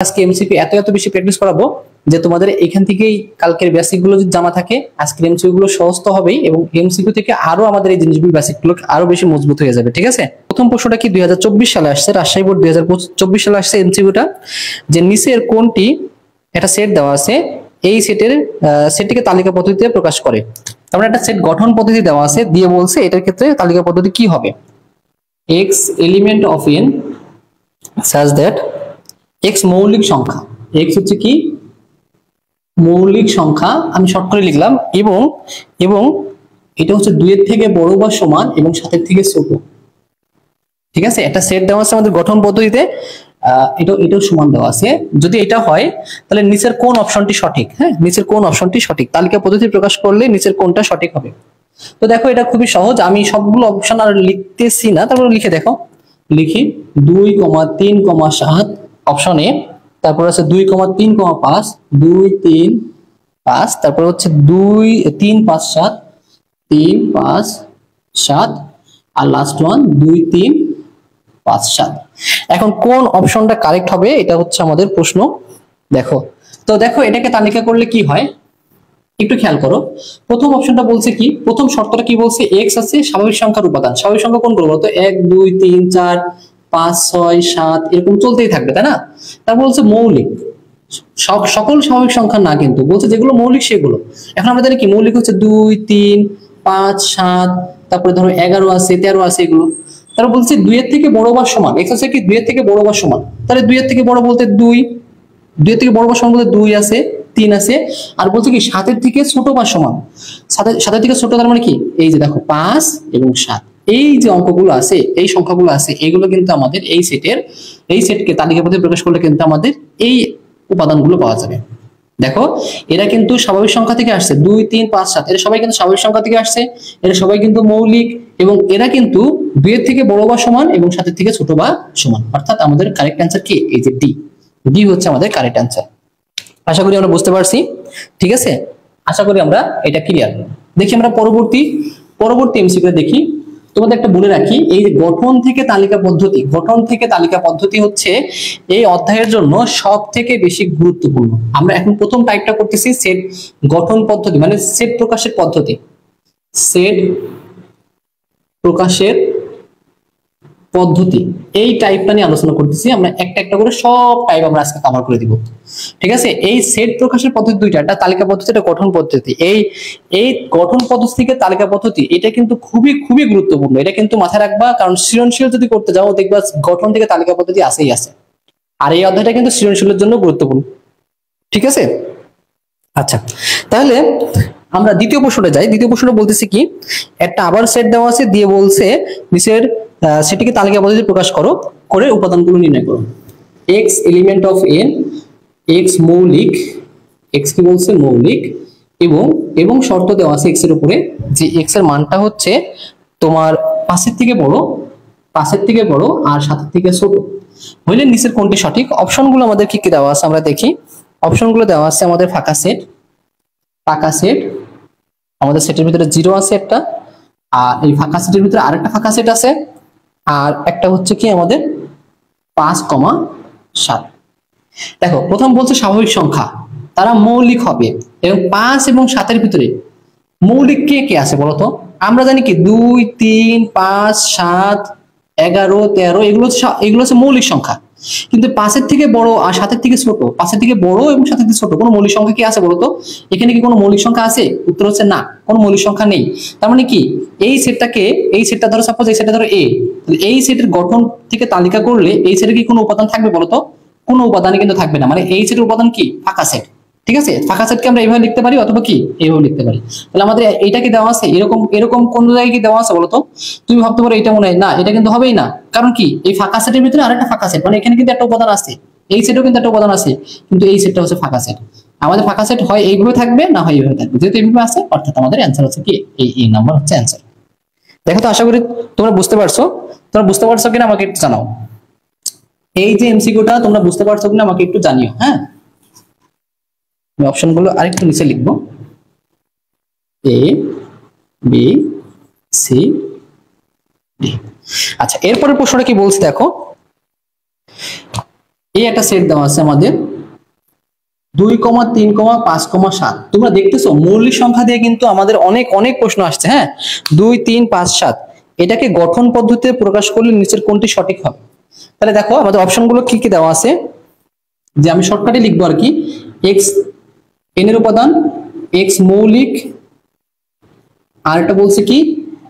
আজকে এমসিকিউ এত এত বেশি প্র্যাকটিস করাবো যে তোমাদের এখান থেকেই কালকের বেসিক গুলো যদি জানা থাকে আজকের এমসিকিউ গুলো সহজ তো হবেই, এবং এমসিকিউ থেকে আরো আমাদের এই জিনিসগুলো বেসিক গুলো আরো বেশি মজবুত হয়ে যাবে। ঠিক আছে, প্রথম প্রশ্নটা কি 2024 সালে আসছে, রাজশাহী বোর্ড 2024 সালে আসছে এমসিকিউটা, যে নিচের কোনটি একটা সেট দেওয়া আছে, এই সেটটিকে তালিকা পদ্ধতিতে প্রকাশ করে। তারপরে একটা সেট গঠন পদ্ধতি দেওয়া আছে, দিয়ে বলছে এটার ক্ষেত্রে তালিকা পদ্ধতি কি হবে। X element of N such that x মৌলিক সংখ্যা, এক্স হচ্ছে কি মৌলিক সংখ্যা, আমি শর্ট করে লিখলাম, এবং এবং এটা হচ্ছে 2 এর থেকে বড় বা সমান এবং 7 এর থেকে ছোট। ঠিক আছে, একটা সেট দেওয়া আছে আমাদের গঠন পদ্ধতিতে, এটাও সমান দেওয়া আছে। যদি এটা হয় তাহলে নিচের কোন অপশনটি সঠিক। হ্যাঁ, নিচের কোন অপশনটি সঠিক, তালিকা পদ্ধতি প্রকাশ করলে নিচের কোনটা সঠিক হবে। তো দেখো এটা খুবই সহজ, আমি সবগুলো অপশন আর লিখতেছি না, তারপরে লিখে দেখো। লিখি 2,3,7 অপশন এ, তারপর আছে 2,3,5, 2, 3, 5, তারপর হচ্ছে 2, 3, 5, 7, 3, 5, 7, আর লাস্ট ওয়ান 2, 3, 5, 7। এখন কোন অপশনটা কারেক্ট হবে এটা হচ্ছে আমাদের প্রশ্ন। দেখো তো দেখো এটাকে তালিকা করলে কি হয় একটু খেয়াল করো। প্রথম অপশনটা বলছে কি, প্রথম শর্তটা কি বলছে, এক্স আছে স্বাভাবিক সংখ্যার উপাদান। স্বাভাবিক সংখ্যা কোনগুলো বলতো, 1, 2, 3, 4, 5, 6, 7 এরকম চলতেই থাকবে, তাই না। তারপর বলছে মৌলিক, সকল স্বাভাবিক সংখ্যা না, কিন্তু বলছে যেগুলো মৌলিক সেগুলো। এখন আমরা জানি কি মৌলিক হচ্ছে 2, 3, 5, 7, তারপরে ধরো 11 আছে, 13 আছে, এগুলো। তারপর বলছে 2 এর থেকে বড় বা সমান, এক্স আছে কি 2 এর থেকে বড় বা সমান, তাহলে 2 এর থেকে বড় বলতে 2, 2 এর থেকে বড় বা সমান বলতে 2 আছে, 3 আছে, আর বলছে কি 7 এর থেকে ছোট বা সমান, 7 এর থেকে ছোট, তার মানে কি এই যে দেখো 5 এবং 7, এই যে অঙ্কগুলো আছে, এই সংখ্যাগুলো আছে, এগুলো কিন্তু আমাদের এই সেটকে তালিকা পদ্ধতি প্রকাশ করলে কিন্তু আমাদের এই উপাদানগুলো পাওয়া যাবে। দেখো এরা কিন্তু স্বাভাবিক সংখ্যা থেকে আসছে, 2, 3, 5, 7 এরা সবাই কিন্তু স্বাভাবিক সংখ্যা থেকে আসছে, এরা সবাই কিন্তু মৌলিক, এবং এরা কিন্তু 2 এর থেকে বড় বা সমান এবং 7 এর থেকে ছোট বা সমান। অর্থাৎ আমাদের কারেক্ট অ্যান্সার কি, এই যে ডি, ডি হচ্ছে আমাদের কারেক্ট অ্যান্সার। আশা করি আমরা বুঝতে পারছি। ঠিক আছে, আশা করি আমরা এটা ক্লিয়ার। দেখি আমরা পরবর্তী এমসিকিউ দেখি। তোমাদের একটা বলে রাখি, এই যে গঠন থেকে তালিকা পদ্ধতি হচ্ছে এই অধ্যায়ের জন্য সব থেকে বেশি গুরুত্বপূর্ণ। আমরা এখন প্রথম টাইপটা করতেছি সেট গঠন পদ্ধতি, মানে সেট প্রকাশের পদ্ধতি, সেট প্রকাশের পদ্ধতি, এই টাইপটা নিয়ে আলোচনা করতেছি। আমরা একটা একটা করে সব টাইপ আমরা আজকে কভার করে দিব। ঠিক আছে, এই সেট প্রকাশের পদ্ধতি দুইটা, একটা তালিকা পদ্ধতি, একটা গঠন পদ্ধতি। এই গঠন পদ্ধতি থেকে তালিকা পদ্ধতি, এটা কিন্তু খুবই খুবই গুরুত্বপূর্ণ, এটা কিন্তু মাথায় রাখবা, কারণ সৃজনশীল যদি করতে যাও দেখবা গঠন থেকে তালিকা পদ্ধতি আসেই আছে, আর এই অধ্যায়টা কিন্তু সৃজনশীলের জন্য গুরুত্বপূর্ণ। ঠিক আছে, আচ্ছা তাহলে আমরা দ্বিতীয় প্রশ্নটা যাই। দ্বিতীয় প্রশ্নটা বলতেছি কি, একটা আবার সেট দেওয়া আছে, দিয়ে বলছে নিচের সেটিকে তালিকা পদ্ধতি প্রকাশ করো, করে উপাদানগুলো নির্ণয় করো। X element of N, x মৌলিক, এক্স কি বলছে মৌলিক, এবং শর্ত দেওয়া আছে এক্স এর উপরে যে এক্স এর মানটা হচ্ছে তোমার 5 এর থেকে বড় আর 7 এর থেকে ছোট হইলে নিচের কোনটি সঠিক। অপশনগুলো আমাদের কি কি দেওয়া আছে আমরা দেখি। অপশনগুলো দেওয়া আছে আমাদের ফাঁকা সেট, আমাদের সেটের ভিতরে 0 আছে একটা, আর এই ফাঁকা সেটের ভিতরে আরেকটা ফাঁকা সেট আছে, আর একটা হচ্ছে কি আমাদের 5,7। দেখো প্রথম বলছে স্বাভাবিক সংখ্যা, তারা মৌলিক হবে, এবং 5 এবং 7 এর ভিতরে মৌলিক কে কে আছে বলতো। আমরা জানি কি 2, 3, 5, 7, 11, 13 এগুলো হচ্ছে মৌলিক সংখ্যা, কিন্তু 5 এর থেকে বড় আর 7 এর থেকে ছোট, 5 এর থেকে বড় এবং 7 এর থেকে ছোট কোনো মৌলিক সংখ্যা কি আছে বলতো। এখানে কি কোনো মৌলিক সংখ্যা আছে, উত্তর হচ্ছে না, কোনো মৌলিক সংখ্যা নেই। তার মানে কি এই সেটটা ধরো, সাপোজ এই সেটটা ধরো এ, তাহলে এই সেটের গঠন থেকে তালিকা করলে এই সেটের কি কোনো উপাদান থাকবে বলতো, কোনো উপাদানই কিন্তু থাকবে না, মানে এই সেটের উপাদান কি ফাঁকা সেট। ঠিক আছে, ফাঁকা সেটকে আমরা এইভাবে লিখতে পারি অথবা কি এইভাবে লিখতে পারি। তাহলে আমাদের এইটা কি দেওয়া আছে, এরকম কোন জায়গায় কি দেওয়া আছে বলতো। তুমি ভাবতে পারো এটা মনে হয় না, এটা কিন্তু হবেই না, কারণ কি এই ফাঁকা সেটের ভিতরে আরেকটা ফাঁকা সেট, মানে এখানে কিন্তু একটা উপাদান আছে, এই সেটেও কিন্তু একটা উপাদান আছে, কিন্তু এই সেটটা হচ্ছে ফাঁকা সেট। আমাদের ফাঁকা সেট হয় এইভাবে থাকবে, না হয় এইভাবে থাকবে, যেহেতু এইভাবে আছে অর্থাৎ আমাদের অ্যান্সার হচ্ছে কি এই নাম্বার হচ্ছে অ্যান্সার। দেখো তো আশা করি তোমরা বুঝতে পারছো কিনা আমাকে একটু জানাও। এই যে এমসিকিউটা তোমরা বুঝতে পারছো কিনা আমাকে একটু জানিও। হ্যাঁ, আমি অপশনগুলো আরেকটু নিচে লিখবো, এ বি সি ডি। আচ্ছা এরপরের প্রশ্নটা কি বলছে দেখো, এই একটা সেট দেওয়া আছে আমাদের 2, 3, 5, 7। তোমরা দেখতেছো মৌলিক সংখ্যা দিয়ে কিন্তু আমাদের অনেক অনেক প্রশ্ন আসছে। হ্যাঁ, 2, 3, 5, 7 এটাকে গঠন পদ্ধতিতে প্রকাশ করলে নিচের কোনটি সঠিক হবে? তাহলে দেখো আমাদের অপশনগুলো কি কি দেওয়া আছে, যে আমি শর্টকাটে লিখবো আর কি। x n এর উপাদান, x মৌলিক, আর এটা বলছে কি,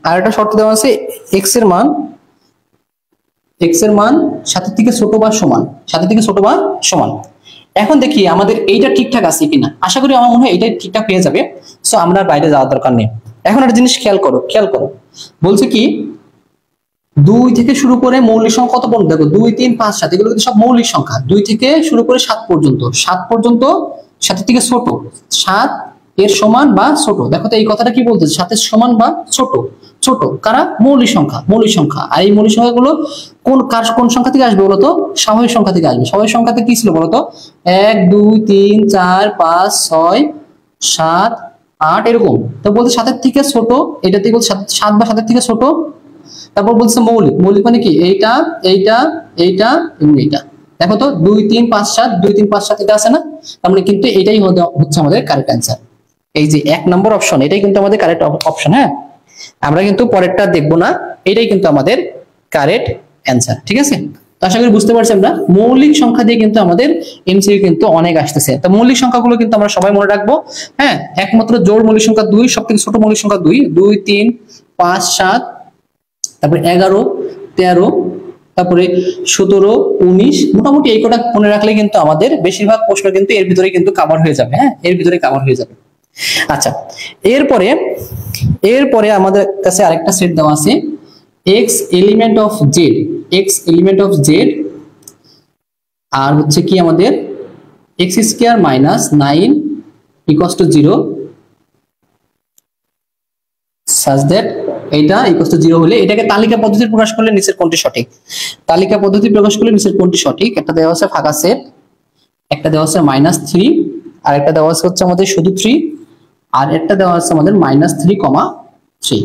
আর একটা শর্ত দেওয়া আছে x এর মান সাতের থেকে ছোট বা সমান, সাতের থেকে ছোট বা সমান। এখন দেখি আমাদের এইটা ঠিকঠাক আছে কিনা। আশা করি আমার মনে হয় এইটাই ঠিকঠাক হয়ে যাবে। সো আমরা বাইরে যাওয়ার দরকার নেই। এখন একটা জিনিস খেয়াল করো, বলছে কি 2 থেকে শুরু করে মৌলিক সংখ্যা কত পর্যন্ত, দেখো 2, 3, 5, 7 এগুলো কিন্তু সব মৌলিক সংখ্যা। 2 থেকে শুরু করে 7 পর্যন্ত, 7 থেকে ছোট, 7 এর সমান বা ছোট। দেখো তো এই কথাটা কি বলতেছে, 7 এর সমান বা ছোট। ছোট কারা? মৌলিক সংখ্যা। আর এই মৌলিক সংখ্যাগুলো কোন সংখ্যা থেকে আসবে বলতো? স্বাভাবিক সংখ্যা থেকে আসবে। স্বাভাবিক সংখ্যাতে কি ছিল বলতো? 1, 2, 3, 4, 5, 6, 7, 8 এরকম। তো বলতে 7 এর থেকে ছোট, এটা থেকে বলতে 7 বা 7 এর থেকে ছোট। তারপর বলছে মৌলিক মানে কি, এইটা এবং এইটা। দেখো তো 2, 3, 5, 7, 2, 3, 5, 7 এটা আছে না? তার মানে কিন্তু এটাই হচ্ছে আমাদের কারেক্ট অ্যান্সার। এই যে 1 নম্বর অপশন, এটাই কিন্তু আমাদের কারেক্ট অপশন। হ্যাঁ, আমরা কিন্তু পরেরটা দেখবো না, এটাই কিন্তু আমাদের কারেক্ট অ্যান্সার। ঠিক আছে, তো আশা করি বুঝতে পারছি আমরা। মৌলিক সংখ্যা দিয়ে কিন্তু আমাদের এমসিকিউ কিন্তু অনেক আসতেছে। তো মৌলিক সংখ্যাগুলো কিন্তু আমরা সবাই মনে রাখবো। হ্যাঁ, একমাত্র জোড় মৌলিক সংখ্যা 2, সবথেকে ছোট মৌলিক সংখ্যা 2, 2, 3, 5, 7, তারপরে 11, 13, তারপরে 17, 19, মোটামুটি এই কটা মনে রাখলে কিন্তু আমাদের বেশিরভাগ প্রশ্ন কিন্তু এর ভিতরে কিন্তু কভার হয়ে যাবে। হ্যাঁ, এর ভিতরে কভার হয়ে যাবে। আচ্ছা, এরপরে আমাদের কাছে আরেকটা সেট দেওয়া আছে, x এলিমেন্ট অফ z, আর হচ্ছে কি আমাদের x square minus 9 equals to 0 such that এটা ইকুয়ালস টু 0 হলে এটাকে তালিকা পদ্ধতিতে প্রকাশ করলে নিচের কোনটি সঠিক? তালিকা পদ্ধতি প্রকাশ করলে নিচের কোনটি সঠিক? একটা দেওয়া আছে ফাঁকা সেট, একটা দেওয়া আছে -3, আর একটা দেওয়া আছে হচ্ছে আমাদের শুধু 3, আর একটা দেওয়া আছে আমাদের -3,3।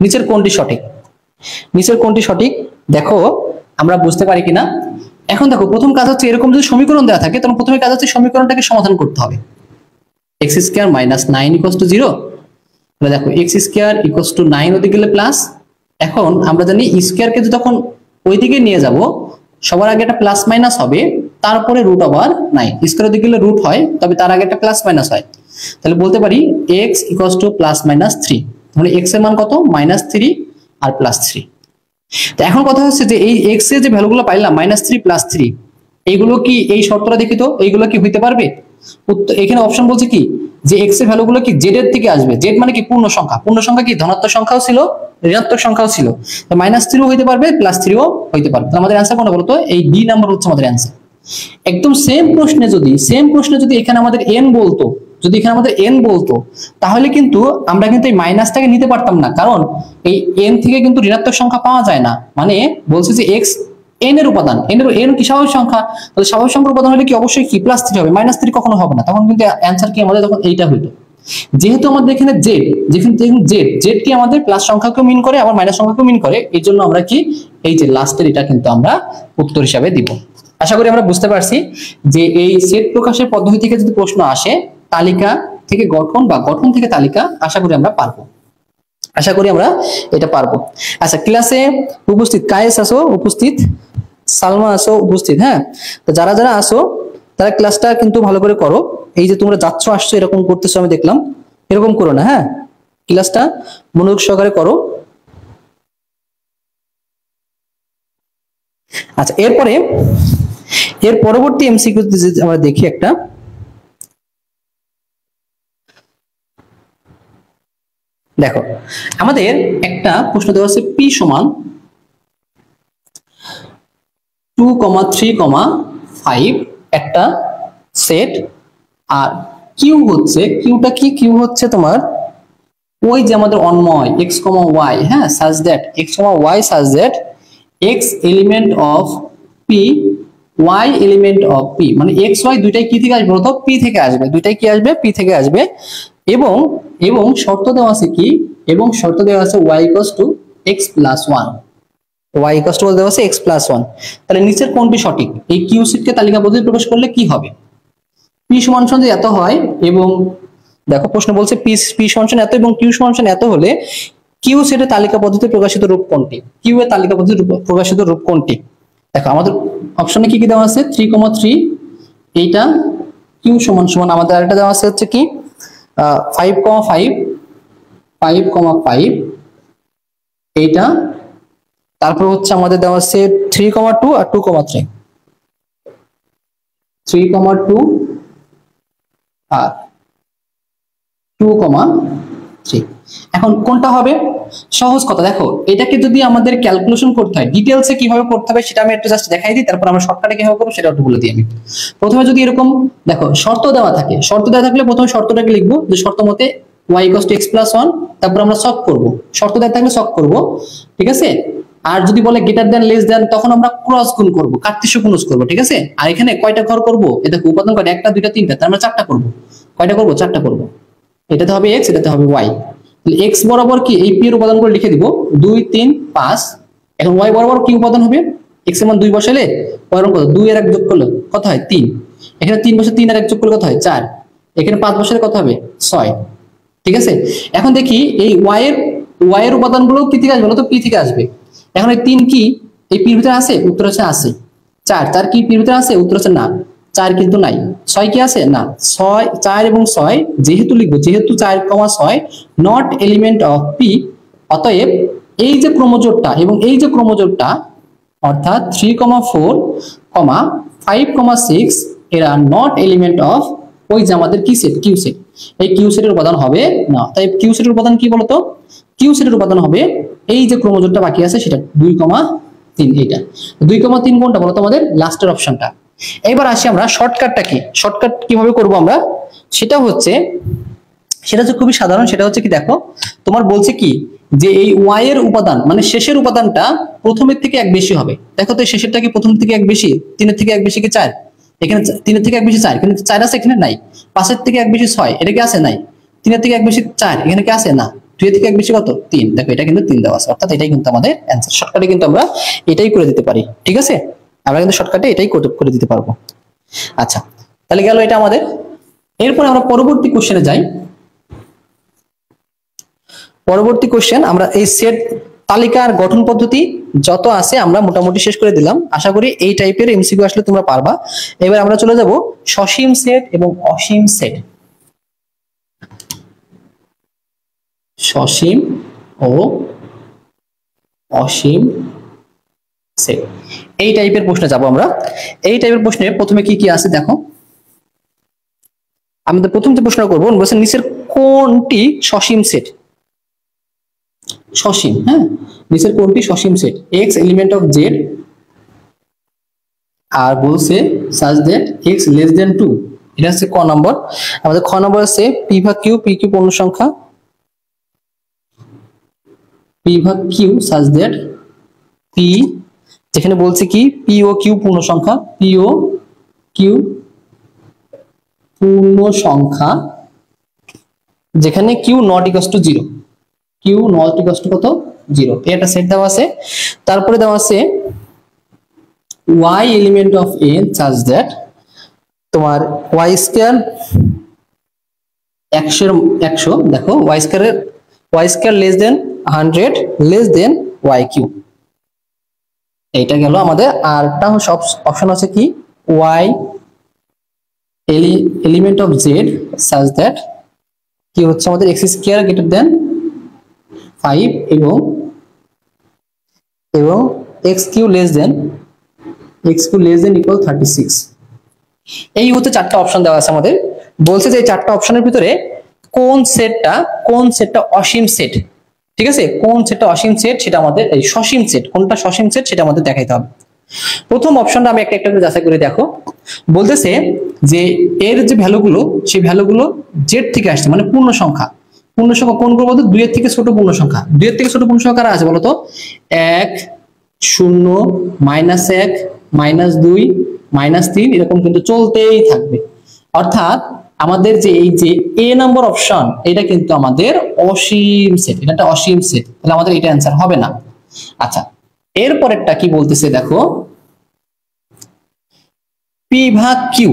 নিচের কোনটি সঠিক? দেখো আমরা বুঝতে পারি কিনা। এখন দেখো প্রথম কাজ হচ্ছে, এরকম যদি সমীকরণ দেওয়া থাকে তখন প্রথমে কাজ হচ্ছে সমীকরণটাকে সমাধান করতে হবে। x square minus 9 equals to 0, তাহলে দেখো x স্কয়ার ইকুয়ালস টু 9 ওদিকে গেলে প্লাস। এখন আমরা জানি স্কয়ার কে যখন ওইদিকে নিয়ে যাব, সবার আগে একটা প্লাস মাইনাস হবে, তারপরে রুট ওভার 9। স্কয়ার ওদিকে গেলে রুট হয়, তবে তার আগে একটা প্লাস মাইনাস হয়। তাহলে বলতে পারি x ইকুয়ালস টু +-3। তাহলে x এর মান কত? -3 আর +3। তো এখন কথা হচ্ছে যে এই x এর যে ভ্যালুগুলো পাইলাম -3 +3, এইগুলো কি এই শর্তটা দেখি তো এইগুলো কি হইতে পারবে? এখানে অপশন বলছে কি যে x এর ভ্যালুগুলো কি z এর থেকে আসবে। z মানে কি পূর্ণ সংখ্যা কি ধনাত্মক সংখ্যাও ছিল, ঋণাত্মক সংখ্যাও ছিল। তো -3ও হইতে পারবে, +3ও হইতে পারবে। তাহলে আমাদের অ্যানসার কোনটা বলতো? এই ডি নাম্বার হচ্ছে আমাদের অ্যানসার। একদম সেম প্রশ্নে যদি এখানে আমাদের n বলতো, তাহলে কিন্তু আমরা কিন্তু এই মাইনাসটাকে নিতে পারতাম না, কারণ এই n থেকে কিন্তু ঋণাত্মক সংখ্যা পাওয়া যায় না। মানে বলছে যে x n এর উপাদান, n কি স্বাভাবিক সংখ্যা, তাহলে স্বাভাবিক সংখ্যার উপাদান হলে কি অবশ্যই কি +3 হবে, -3 কখনো হবে না। তখন কিন্তু অ্যানসার কি আমাদের তখন এইটা হইতো। যেহেতু আমাদের এখানে z কি আমাদের প্লাস সংখ্যাকে মিন করে, আবার মাইনাস সংখ্যাকে মিন করে, এই জন্য আমরা কি এই যে লাস্টের এটা কিন্তু আমরা উত্তর হিসাবে দিব। আশা করি আমরা বুঝতে পারছি যে এই সেট প্রকাশের পদ্ধতি থেকে যদি প্রশ্ন আসে, তালিকা থেকে গঠন বা গঠন থেকে তালিকা, আশা করি আমরা এটা পারবো। আচ্ছা, ক্লাসে উপস্থিত কায়েস আসো, উপস্থিত সালমা আসো, উপস্থিত। হ্যাঁ, তো যারা আসো তারা ক্লাসটা কিন্তু ভালো করে করো। এই যে তোমরা যাচ্ছ আসছো এরকম করতেছো আমি দেখলাম, এরকম করো না। হ্যাঁ, ক্লাসটা মনোযোগ সহকারে করো। আচ্ছা, এর পরবর্তী এমসিকিউ আমরা দেখি একটা। দেখো আমাদের একটা প্রশ্ন দেওয়া আছে p সমান 2, 3, 5 একটা সেট, আর কিউ হচ্ছে তোমার ওই যে আমাদের অন্ময় x, y। হ্যাঁ, such that x, y such that x element of p, y element of p, মানে x, y দুইটাই কি থেকে আসবে বলতো? p থেকে আসবে। দুইটাই কি আসবে? p থেকে আসবে। এবং শর্ত দেওয়া আছে কি? y = x + 1। y equal to বলতে আছে x প্লাস 1। তাহলে নিচের কোনটি সঠিক? এই কিউ সেটকে তালিকা পদ্ধতিতে প্রকাশ করলে কি হবে? p সমান সমান যদি এত হয় এবং দেখো প্রশ্ন বলছে p সমান সমান এত এবং q সমান সমান এত হলে কিউ সেটের তালিকা পদ্ধতিতে প্রকাশিত রূপ কোনটি? কিউ এর তালিকা পদ্ধতিতে প্রকাশিত রূপ কোনটি? দেখো আমাদের অপশনে কি কি দেওয়া আছে? 3,3 এইটা কিউ সমান সমান আমাদের আরেকটা দেওয়া আছে হচ্ছে কি 5,5 5,5 এইটা, তারপর হচ্ছে আমাদের দেওয়া আছে 3,2 আর 2,3 3,2 আর 2,3। এখন কোনটা হবে? সহজ কথা, দেখো এটাকে যদি আমাদের ক্যালকুলেশন করতে হয় ডিটেইলসে কিভাবে করতে হবে সেটা আমি একটু জাস্ট দেখাই দিই, তারপর আমরা শর্টকাটে কিভাবে করব সেটা একটু বলে দিই আমি। প্রথমে যদি এরকম দেখো শর্ত দেওয়া থাকে, শর্ত দেওয়া থাকলে প্রথমে শর্তটাকে লিখবো যে শর্ত মতে y = x + 1, তারপর আমরা সলভ করব। শর্ত দেওয়া থাকলে সলভ করব, ঠিক আছে। আর যদি বলে গ্রেটার দ্যান লেস দ্যান তখন আমরা ক্রস গুণ করব, কার্তেশীয় গুণ করব, ঠিক আছে। আর এখানে কয়টা ঘর করব? এই দেখো উপাদান কয়টা, একটা দুইটা তিনটা, তার আমরা চারটা করব। কয়টা করব? চারটা করব। এটাতে হবে x, এটাতে হবে y। তাহলে x বরাবর কি এই p এর উপাদানগুলো লিখে দিব 2 3 5। এখন y বরাবর কি উপাদান হবে? x এর মান 2 বসালে y এর কত? 2 এর 1 যোগ করলে কত হয়? 3। এখানে 3 বসে 3 আর 1 যোগ করলে কত হয়? 4। এখানে 5 বসালে কত হবে? 6, ঠিক আছে। এখন দেখি এই y এর উপাদানগুলো কি থেকে আসবে? বলো তো p থেকে আসবে। এখন এই 3 কি এই p এর ভিতরে আছে? উত্তর হচ্ছে আছে। 4 কি p এর ভিতরে আছে? উত্তর হচ্ছে না, 4 কিন্তু নাই। 6 কি আছে? না। 4 এবং 6 যেহেতু লিখবো, যেহেতু 4,6 নট এলিমেন্ট অফ p, অতএব এই যে ক্রোমোজোটটা এবং এই যে ক্রোমোজোটটা অর্থাৎ 3,4, 5,6 এরা নট এলিমেন্ট অফ ওই যে আমাদের কি সেট? Q set. এই কিউ সেটের উপাদান হবে না। তাই কিউ সেটের উপাদান কি বলতো? কিউ সেটের উপাদান হবে এই যে ক্রোমোজোটটা বাকি আছে সেটা 2,3। এইটা 2,3 কোনটা বলতো? আমাদের লাস্টের অপশনটা। এবার আসি আমরা শর্টকাটটা কি, শর্টকাট কিভাবে করব আমরা, সেটা হচ্ছে খুবই সাধারণ। সেটা হচ্ছে কি দেখো তোমার বলছে কি যে এই y এর উপাদান মানে শেষের উপাদানটা প্রথমের থেকে এক বেশি হবে। দেখো তো শেষেরটা কি প্রথম থেকে এক বেশি? 3 এর থেকে এক বেশি কি 4? এখানে 3 এর থেকে এক বেশি 4, কিন্তু 4 আছে এখানে নাই। 5 এর থেকে এক বেশি 6, এটা কি আছে? নাই। 3 এর থেকে এক বেশি 4, এখানে কি আছে? না। 2 এর থেকে এক বেশি কত? 3। দেখো এটা কিন্তু 3 দেওয়া আছে, অর্থাৎ এটাই কিন্তু আমাদের অ্যানসার। শর্টকাটে কিন্তু আমরা এটাই করে দিতে পারি, ঠিক আছে। আমরা কিন্তু শর্টকাটে এটাই করে দিতে পারবো। আচ্ছা, তাহলে গেল এটা আমাদের। এরপর আমরা পরবর্তী কোশ্চেনে যাই। পরবর্তী কোশ্চেন, আমরা এই সেট তালিকার গঠন পদ্ধতি যত আছে আমরা মোটামুটি শেষ করে দিলাম। আশা করি এই টাইপের এমসিকিউ আসলে তোমরা পারবা। এবার আমরা চলে যাব সসীম সেট এবং অসীম সেট। সসীম ও অসীম সেট, এই টাইপের প্রশ্নে যাব আমরা। এই টাইপের প্রশ্নে প্রথমে কি কি আছে দেখো। আমাদের প্রথম যে প্রশ্ন করবো বলছে নিচের কোনটি সসীম সেট? সসীম, হ্যাঁ, নিচের কোনটি সসীম set? x element of z আর বলছে such that x less than 2। এটা হচ্ছে ক নম্বর। আমাদের খ নম্বর আছে p ভাগ q, p q পূর্ণ সংখ্যা, p ভাগ q such that p, যেখানে বলছে কি p ও q পূর্ণ সংখ্যা, p ও q পূর্ণ সংখ্যা, যেখানে q not equals to 0, q not equals to কত? 0। এটা সেট দেওয়া আছে। তারপরে দেওয়া আছে y element of a such that তোমার y স্কয়ার 100 দেখো y square less than 100 less than y cube. এইটা গেল আমাদের। আরটা সব অপশন আছে কি y element of z such that কি হচ্ছে আমাদের x স্কয়ার গ্রেটার দেন 5 এবং x Q less than equal 36। এই হচ্ছে চারটা অপশন দেওয়া আছে আমাদের। বলছে যে এই চারটা অপশনের ভিতরে কোন সেটটা অসীম সেট, ঠিক আছে। কোন সেটটা অসীম সেট সেটা আমাদের, এই সসীম সেট কোনটা সসীম সেট সেটা আমাদের দেখাইতে হবে। প্রথম অপশনটা আমি একটা করে যাচাই করে দেখো। বলতেছে যে এর যে ভ্যালুগুলো সেই ভ্যালুগুলো জেড থেকে আসছে, মানে পূর্ণ সংখ্যা কোনগুলো বলতো? 2 এর থেকে ছোট পূর্ণ সংখ্যা। 2 এর থেকে ছোট পূর্ণ সংখ্যা কারা আছে বলতো? 1 0 -1 -2 -3 এরকম কিন্তু চলতেই থাকবে। অর্থাৎ আমাদের যে এই যে এ নাম্বার অপশন এটা কিন্তু আমাদের অসীম সেট, এটা একটা অসীম সেট। তাহলে আমাদের এটা অ্যানসার হবে না। আচ্ছা, এরপরেরটা কি বলতেছে দেখো, পি ভাগ কিউ,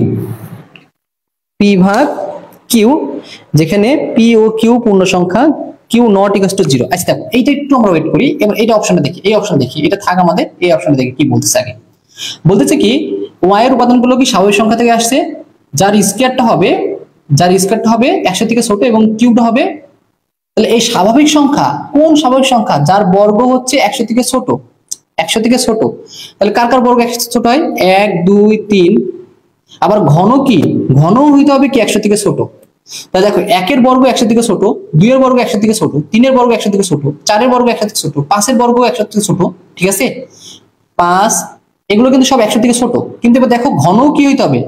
পি ভাগ কিউ, যেখানে পি ও কিউ পূর্ণ সংখ্যা, কিউ নট ইকুয়াল টু 0। আচ্ছা দেখো এইটা একটু আমরা ওয়েট করি এবং এইটা অপশনটা দেখি, এই অপশন দেখি, এটা থাক আমাদের, এই অপশনটা দেখি কি বলতেছে আগে। বলতেছে কি ওয়াই এর উপাদানগুলো কি স্বাভাবিক সংখ্যা থেকে আসছে, যার স্কয়ারটা হবে, যার স্কয়ারটা হবে 100 থেকে ছোট এবং কিউবটা হবে, তাহলে এই স্বাভাবিক সংখ্যা কোন স্বাভাবিক সংখ্যা যার বর্গ হচ্ছে 100 থেকে ছোট, 100 থেকে ছোট, তাহলে কার কার বর্গ 100 থেকে ছোট হয়, 1 2 3। আবার ঘন কি, ঘন হইতে হবে কি 100 থেকে ছোট। তাহলে দেখো 1 এর বর্গ 100 থেকে ছোট, 2 এর বর্গ 100 থেকে ছোট, 3 এর বর্গ 100 থেকে ছোট, 4 এর বর্গ 100 থেকে ছোট, 5 এর বর্গ 100 থেকে ছোট, ঠিক আছে, 5 এগুলো কিন্তু সব 100 থেকে ছোট। কিন্তু এবার দেখো ঘন কি হইতে হবে,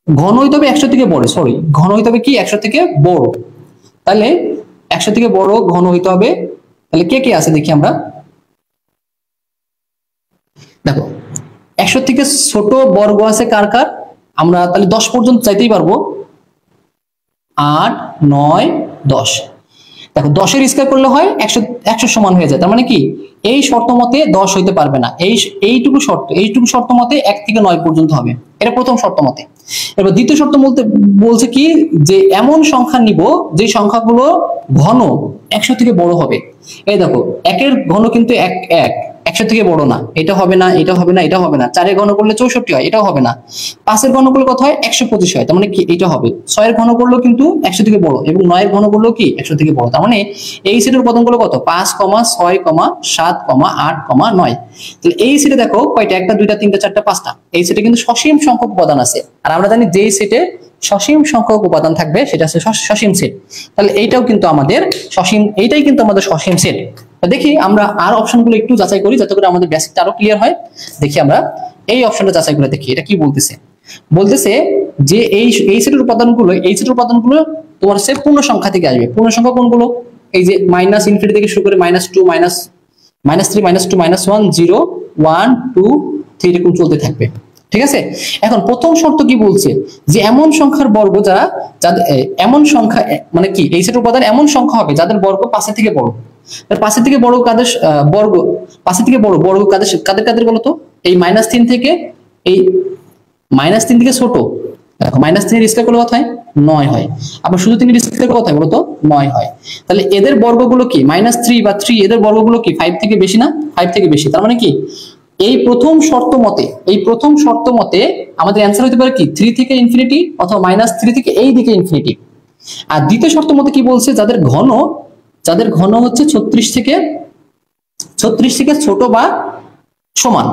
ঘন হইতে হবে 100 থেকে বড়, সরি ঘন হইতে হবে কি 100 থেকে বড়। তাহলে 100 থেকে বড় ঘন হইতে হবে। তাহলে কে কে আছে দেখি আমরা, দেখো 100 থেকে ছোট বর্গ আছে কার কার, আমরা তাহলে 10 পর্যন্ত চাইতেই পারবো, 8 9 10। দেখো 10 এর স্কয়ার করলে হয় 100, 100 সমান হয়ে যায়। তার মানে কি এই শর্ত মতে 10 হইতে পারবে না, এইটুকু শর্ত মতে 1 থেকে 9 পর্যন্ত হবে, এটা প্রথম শর্ত মতে। এবার দ্বিতীয় শর্ত বলছে কি যে এমন সংখ্যা নিব যে সংখ্যাগুলো ঘন 100 থেকে বড় হবে। এই দেখো 1 এর ঘন কিন্তু 1 100 থেকে বড় না, এটা হবে না, এটা হবে না, এটা হবে না। 4 এর ঘন করলে 64 হয়, এটাও হবে না। 5 এর ঘন করলে কত হয় 125 হয়, তার মানে কি এটা হবে। 6 এর ঘন করলেও কিন্তু 100 থেকে বড় এবং 9 এর ঘন করলেও কি 100 থেকে বড়। তার মানে এই সেটের উপাদানগুলো কত 5 6 7 8 9। তাহলে এই সেটে দেখো কয়টা, একটা দুইটা তিনটা চারটা পাঁচটা, এই সেটে কিন্তু সসীম সংখ্যক উপাদান আছে। আর আমরা জানি যে সেটে সসীম সংখ্যক উপাদান থাকবে সেটা হচ্ছে সসীম সেট। তাহলে এইটাও কিন্তু আমাদের সসীম, এইটাই কিন্তু আমাদের সসীম সেট। দেখি আমরা আর অপশনগুলো একটু যাচাই করি যাতে করে আমাদের বেসিকটা আরো ক্লিয়ার হয়। দেখি আমরা এই অপশনটা যাচাই করে দেখি এটা কি বলতেছে। বলতেছে যে এই সেটের উপাদানগুলো, এই সেটের উপাদানগুলো তোমার হচ্ছে পূর্ণ সংখ্যা থেকে আসবে। পূর্ণ সংখ্যা কোনগুলো, এই যে মাইনাস ইনফিনিটি থেকে শুরু করে -2 -3 -2 -1 0 1 2 3 এরকম চলতে থাকবে, ঠিক আছে। এখন প্রথম শর্ত কি বলছে যে এমন সংখ্যার বর্গ যারা, যাদের এমন সংখ্যা মানে কি এই সেটের উপাদান এমন সংখ্যা হবে যাদের বর্গ 5 থেকে বড়। তার 5 থেকে বড় কাদের বর্গ, 5 থেকে বড় বর্গ কাদের কাদের কাদের বলতো, এই -3 থেকে, এই -3 থেকে ছোট। দেখো -3 এর স্কয়ার করলে কত হয় 9 হয়, আবার শুধু 3 এর স্কয়ার করলে কত হয় বলতো 9 হয়। তাহলে এদের বর্গগুলো কি -3 বা 3, এদের বর্গগুলো কি 5 থেকে বেশি না, 5 থেকে বেশি। তার মানে কি এই প্রথম শর্ত মতে আমাদের অ্যানসার হতে পারে কি 3 থেকে ইনফিনিটি অথবা -3 থেকে এই দিকে ইনফিনিটি। আর দ্বিতীয় শর্ত মতে কি বলছে, যাদের ঘন হচ্ছে 36 থেকে ছোট বা সমান।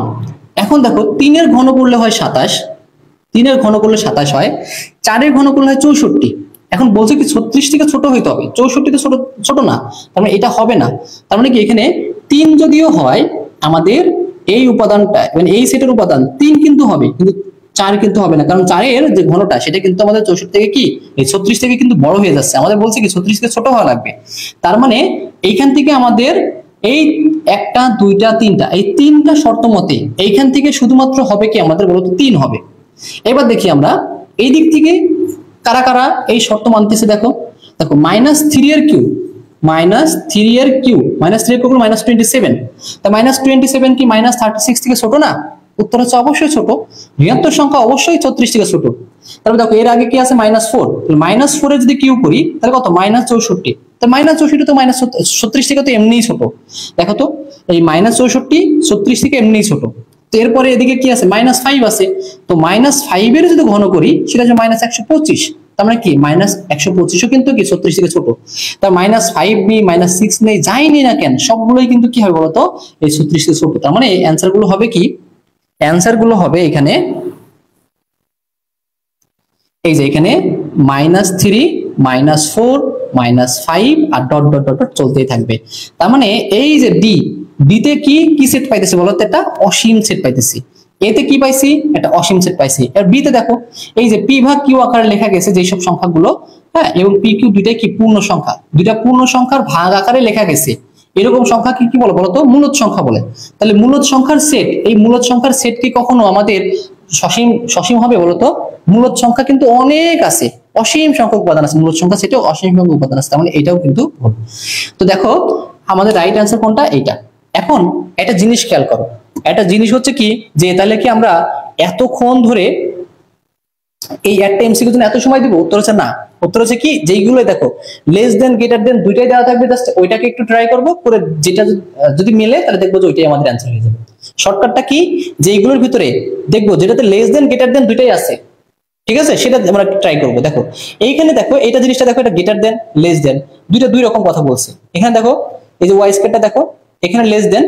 এখন দেখো 3 এর ঘন করলে হয় 27, 3 এর ঘন করলে 27 হয়, 4 এর ঘন করলে হয় 64। এখন বলছে কি 36 থেকে ছোট হইতে হবে, 64 থেকে ছোট না, তার মানে এটা হবে না। তার মানে কি এখানে 3 যদিও হয় আমাদের এই উপাদানটা মানে এই সেটের উপাদান 3 কিন্তু হবে, কিন্তু 4 কিন্তু হবে না, কারণ 4 এর যে ঘনটা সেটা কিন্তু আমাদের 64 থেকে কি এই 36 থেকে কিন্তু বড় হয়ে যাচ্ছে। আমাদের বলছে কি 36 থেকে ছোট হওয়া লাগবে। তার মানে এইখান থেকে আমাদের এই একটা দুইটা তিনটা, এই তিনটা শর্ত মতে এইখান থেকে শুধুমাত্র হবে কি আমাদের বলতো 3 হবে। এবার দেখি আমরা এই দিক থেকে কারা কারা এই শর্ত মানতেছে। দেখো -3 এর কিউ, -3 এর কিউ, -3 এর কিউ -27। তা -27 কি -36 থেকে ছোট না? উত্তর হচ্ছে অবশ্যই ছোট। ঋণাত্মক সংখ্যা অবশ্যই 34 থেকে ছোট। তারপর দেখো এর আগে কি আছে -4, -4 এর যদি কিউ করি তাহলে কত -64। তো -64 তো -36 থেকে তো এমনিই ছোট। দেখো তো এই -64 36 থেকে এমনিই ছোট। তো এরপরে এদিকে কি আছে -5 আছে, তো -5 এর যদি ঘন করি সেটা হচ্ছে -125। তার মানে কি -125ও কিন্তু কি 36 থেকে ছোট। তার -5 নেই -6 নেই যাই নেই না কেন সবগুলোই কিন্তু কি হবে বলতো এই 36 থেকে ছোট। তার মানে অ্যানসার গুলো হবে কি, অ্যানসার গুলো হবে এখানে এই যে এখানে -3 -4 -5 আর ডট ডট ডট ডট চলতেই থাকবে। তার মানে এই যে ডি তে কি সেট পাইতেছি বলতো, একটা অসীম সেট পাইতেছি। এতে কি পাইছি, একটা অসীম সেট পাইছি। আর বি তে দেখো এই যে পি ভাগ কিউ আকারে লেখা গেছে যে সব সংখ্যাগুলো, হ্যাঁ, এবং পি কিউ দুইটাই কি পূর্ণ সংখ্যা, দুইটা পূর্ণ সংখ্যার ভাগ আকারে লেখা গেছে। এরকম সংখ্যা কি বলে বলতো মূলদ সংখ্যা বলে। তাহলে মূলদ সংখ্যার সেট, এই মূলদ সংখ্যার সেট কি কখনো আমাদের সসীম হবে বলতো? মূলদ সংখ্যা কিন্তু অনেক আছে, অসীম সংখ্যক উপাদান আছে মূলদ সংখ্যা সেটেও অসীম সংখ্যক উপাদান আছে, তার মানে এটাও কিন্তু ভুল। তো দেখো আমাদের রাইট অ্যান্সার কোনটা, এইটা। এখন একটা জিনিস খেয়াল করো, একটা জিনিস হচ্ছে কি যে তাহলে কি আমরা এতক্ষণ ধরে এই একটা এমসিকিউ জন্য এত সময় দিব? উত্তর হচ্ছে না। উত্তর হচ্ছে কি, যেইগুলো দেখো লেস দেন গ্রেটার দেন দুইটাই দেওয়া থাকবে, জাস্ট ওইটাকে একটু ট্রাই করবো করে, যেটা যদি মেলে তাহলে দেখবো যে ওইটাই আমাদের অ্যান্সার হয়ে যাবে। শর্টকাটটা কি, যেইগুলোর ভিতরে দেখবো যেটাতে লেস দেন গ্রেটার দেন দুইটাই আছে, ঠিক আছে, সেটা আমরা ট্রাই করবো। দেখো এইখানে দেখো এইটা জিনিসটা দেখো, এটা গ্রেটার দেন লেস দেন দুইটা দুই রকম কথা বলছে। এখানে দেখো এই যে ওয়াই স্কয়ারটা দেখো, এখানে লেস দেন,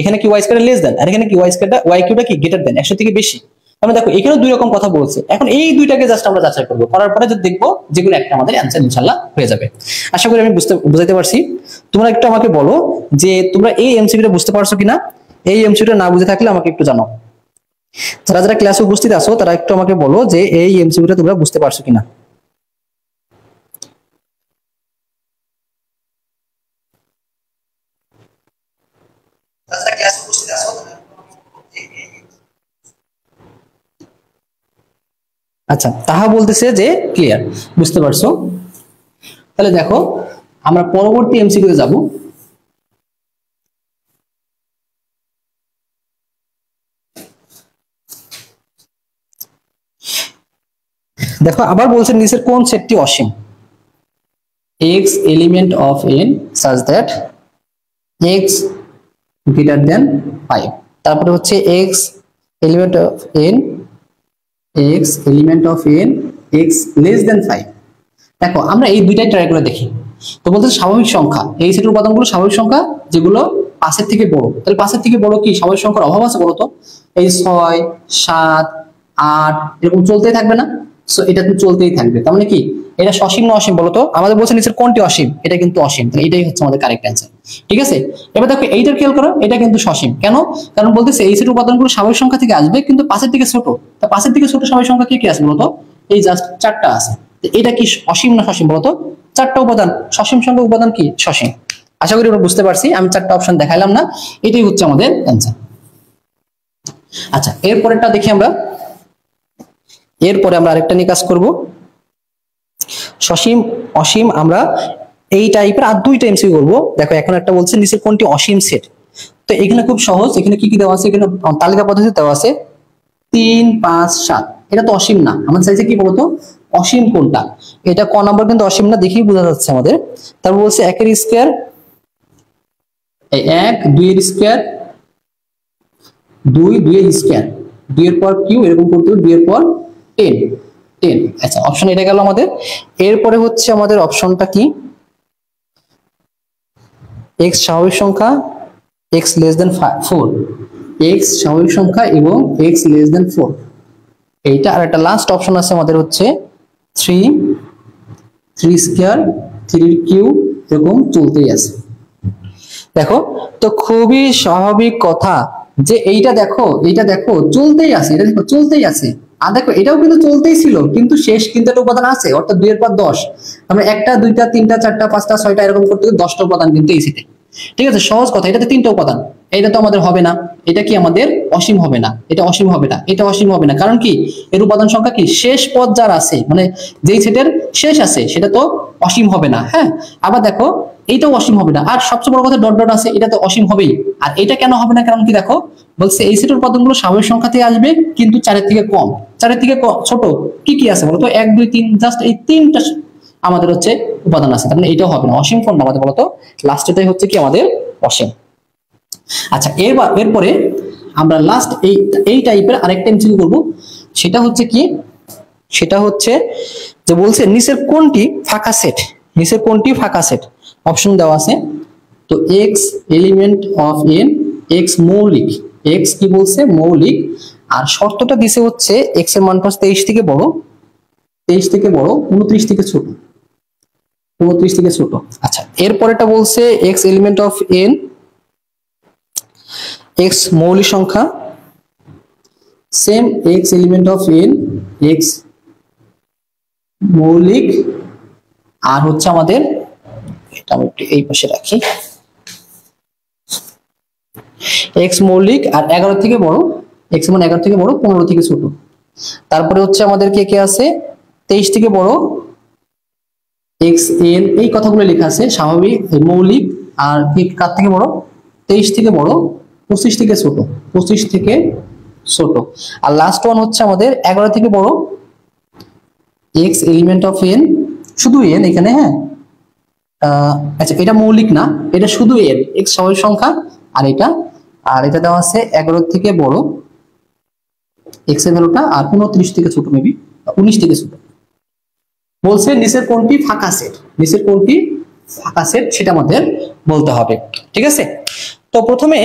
এখানে কি ওয়াই স্কয়ারটা লেস দেন, আর এখানে কি ওয়াই স্কয়ারটা ওয়াই কিউটা কি গ্রেটার দেন 100 থেকে বেশি। আমরা দেখো এখানেও দুই রকম কথা বলছে। এখন এই দুইটাকে জাস্ট আমরা যাচাই করবো, করার পরে যদি দেখবো যেগুলো একটা আমাদের অ্যান্সার ইনশাআল্লাহ হয়ে যাবে। আশা করি আমি বুঝাইতে পারছি। তোমরা একটু আমাকে বলো যে তোমরা এই এমসিকিউটা বুঝতে পারছো কিনা। এই এমসিকিউটা না বুঝে থাকলে আমাকে একটু জানাও। যারা যারা ক্লাসে উপস্থিত আছো তারা একটু আমাকে বলো যে এই এমসিকিউটা তোমরা বুঝতে পারছো কিনা। আচ্ছা, তাহা বলতেছে যে ক্লিয়ার, বুঝতে পারছো। তাহলে দেখো আমরা পরবর্তী এমসিকিউতে যাব। দেখো আবার বলছে নিচের কোন সেটটি অসীম? x element of n such that x greater than 5। তারপরে হচ্ছে x element of n, x element of n x less than 5। দেখো আমরা এই দুইটাই ট্রাই করে দেখি। তো বলতে স্বাভাবিক সংখ্যা, এই সেটের উপাদানগুলো স্বাভাবিক সংখ্যা যেগুলো 5 থেকে বড়। তাহলে 5 থেকে বড় কি স্বাভাবিক সংখ্যার অভাব আছে বলতো? এই 6 7 8 এরকম চলতেই থাকবে না? সো এটা তো চলতেই থাকবে, তার মানে কি এটা সসীম না অসীম বলতো? আমাদের বলছে নিচের কোনটি অসীম, এটা কিন্তু অসীম, তাহলে এটাই হচ্ছে আমাদের কারেক্ট অ্যান্সার। ঠিক আছে, এবার দেখো এইটার খেয়াল করো, এটা কিন্তু সসীম। কেন? কারণ বলতেছে এই সেটের উপাদানগুলো স্বাভাবিক সংখ্যা থেকে আসবে, কিন্তু 5 থেকে ছোট। তা 5 থেকে ছোট স্বাভাবিক সংখ্যা কি কি আছে বলতো? এই জাস্ট 4টা আছে। এটা কি অসীম না সসীম বলতো? 4টা উপাদান, সসীম সংখ্যক উপাদান কি সসীম। আশা করি আমরা বুঝতে পারছি, আমি 4টা অপশন দেখাইলাম না, এটাই হচ্ছে আমাদের অ্যান্সার। আচ্ছা এরপরেরটা দেখি আমরা। এরপরে আমরা আরেকটা নিয়ে কাজ করব, সসীম অসীম। আমরা এই টাইপের আর দুইটা এমসিকিউ করব। দেখো এখন একটা বলছে নিচের কোনটি অসীম সেট। তো এখানে খুব সহজ, এখানে কি কি দেওয়া আছে, এখানে তালিকা পদ্ধতিতে দেওয়া আছে 3 5 7। এটা তো অসীম না, আমাদের চাইছে কি বলতো অসীম কোনটা। এটা ক নাম্বার কিন্তু অসীম না, দেখেই বোঝা যাচ্ছে আমাদের। তারপর বলছে 1 এর স্কয়ার, এই 1 2 এর স্কয়ার 2 2 এর স্কয়ার 2 এর পর কিউ এরকম করতে হবে, 2 এর পর 10 10। আচ্ছা অপশন এটা গেল আমাদের। এরপরে হচ্ছে আমাদের অপশনটা কি, x স্বাভাবিক সংখ্যা x less than 4, x স্বাভাবিক সংখ্যা এবং x less than 4। এইটা আর একটা লাস্ট অপশন আছে আমাদের হচ্ছে 3 3 স্কয়ার 3 কিউ এরকম চলতেই আছে। দেখো তো খুবই স্বাভাবিক কথা যে এইটা দেখো চলতেই আছে, এটা দেখো চলতেই আছে। আর দেখো এটাও কিন্তু চলতেই ছিল, কিন্তু শেষ কিন্তু একটা উপাদান আছে, অর্থাৎ 2 এর পর 10। আমরা 1টা 2টা 3টা 4টা 5টা 6টা এরকম করতে 10টা উপাদান কিন্তু এই সেটে। ঠিক আছে, সহজ কথা, এটাতে 3টা উপাদান। এটা তো আমাদের হবে না, এটা কি আমাদের অসীম হবে না, এটা অসীম হবে না, এটা অসীম হবে না। কারণ কি এর উপাদান সংখ্যা কি শেষ পদ যার আছে, মানে যেই সেটের শেষ আছে সেটা তো অসীম হবে না। হ্যাঁ, আবার দেখো এইটাও অসীম হবে না, আর সবচেয়ে বড় কথা ডট ডট আছে, এটা তো অসীম হবেই। আর এটা কেন হবে না, কারণ কি দেখো বলছে এই সেটের উপাদানগুলো স্বাভাবিক সংখ্যা থেকে আসবে, কিন্তু 4 থেকে কম, 4 থেকে ছোট কি কি আছে বলতো? 1 2 3, জাস্ট এই 3টা আমাদের হচ্ছে উপাদান আছে, তার মানে এটাও হবে না। অসীম কোনটা আমাদের বলতো? লাস্টেটাই হচ্ছে কি আমাদের অসীম। আচ্ছা এরপরে আমরা লাস্ট এই টাইপের আরেকটা এমসিকিউ করব। সেটা হচ্ছে কি, সেটা হচ্ছে যে বলছে নিচের কোনটি ফাঁকা সেট, নিচের কোনটি ফাঁকা সেট। অপশন দেওয়া আছে। তো x element of n, x মৌলিক, x কি বলছে মৌলিক। আর শর্তটা দিছে হচ্ছে x এর মান 23 থেকে বড়, 23 থেকে বড়, 29 থেকে ছোট, 29 থেকে ছোট। আচ্ছা এরপরেটা বলছে x element of n, x মৌলিক সংখ্যা, same x element of n, x মৌলিক। আর হচ্ছে আমাদের এটা আমি একটু এই পাশে রাখি, x মৌলিক আর 11 থেকে বড়, x মানে 11 থেকে বড়, 15 থেকে ছোট। তারপরে হচ্ছে আমাদের কে কে আছে 23 থেকে বড়, x n, এই কথাগুলো লেখা আছে স্বাভাবিক মৌলিক। আর কি কার থেকে বড়? 23 থেকে বড়, 25 থেকে ছোট, 25 থেকে ছোট। আর লাস্ট ওয়ান হচ্ছে আমাদের 11 থেকে বড়, x এলিমেন্ট অফ n, শুধু n এখানে, হ্যাঁ আচ্ছা এটা মৌলিক না, এটা শুধু n, x স্বাভাবিক সংখ্যা, আর এটা দেওয়া আছে 11 থেকে বড় x এর ভ্যালুটা, আর 29 থেকে ছোট, মেবি 19 থেকে ছোট। বলছে নিচের কোনটি ফাঁকা সেট, নিচের কোনটি ফাঁকা সেট সেটা আমাদের বলতে হবে, ঠিক আছে। তো প্রথমে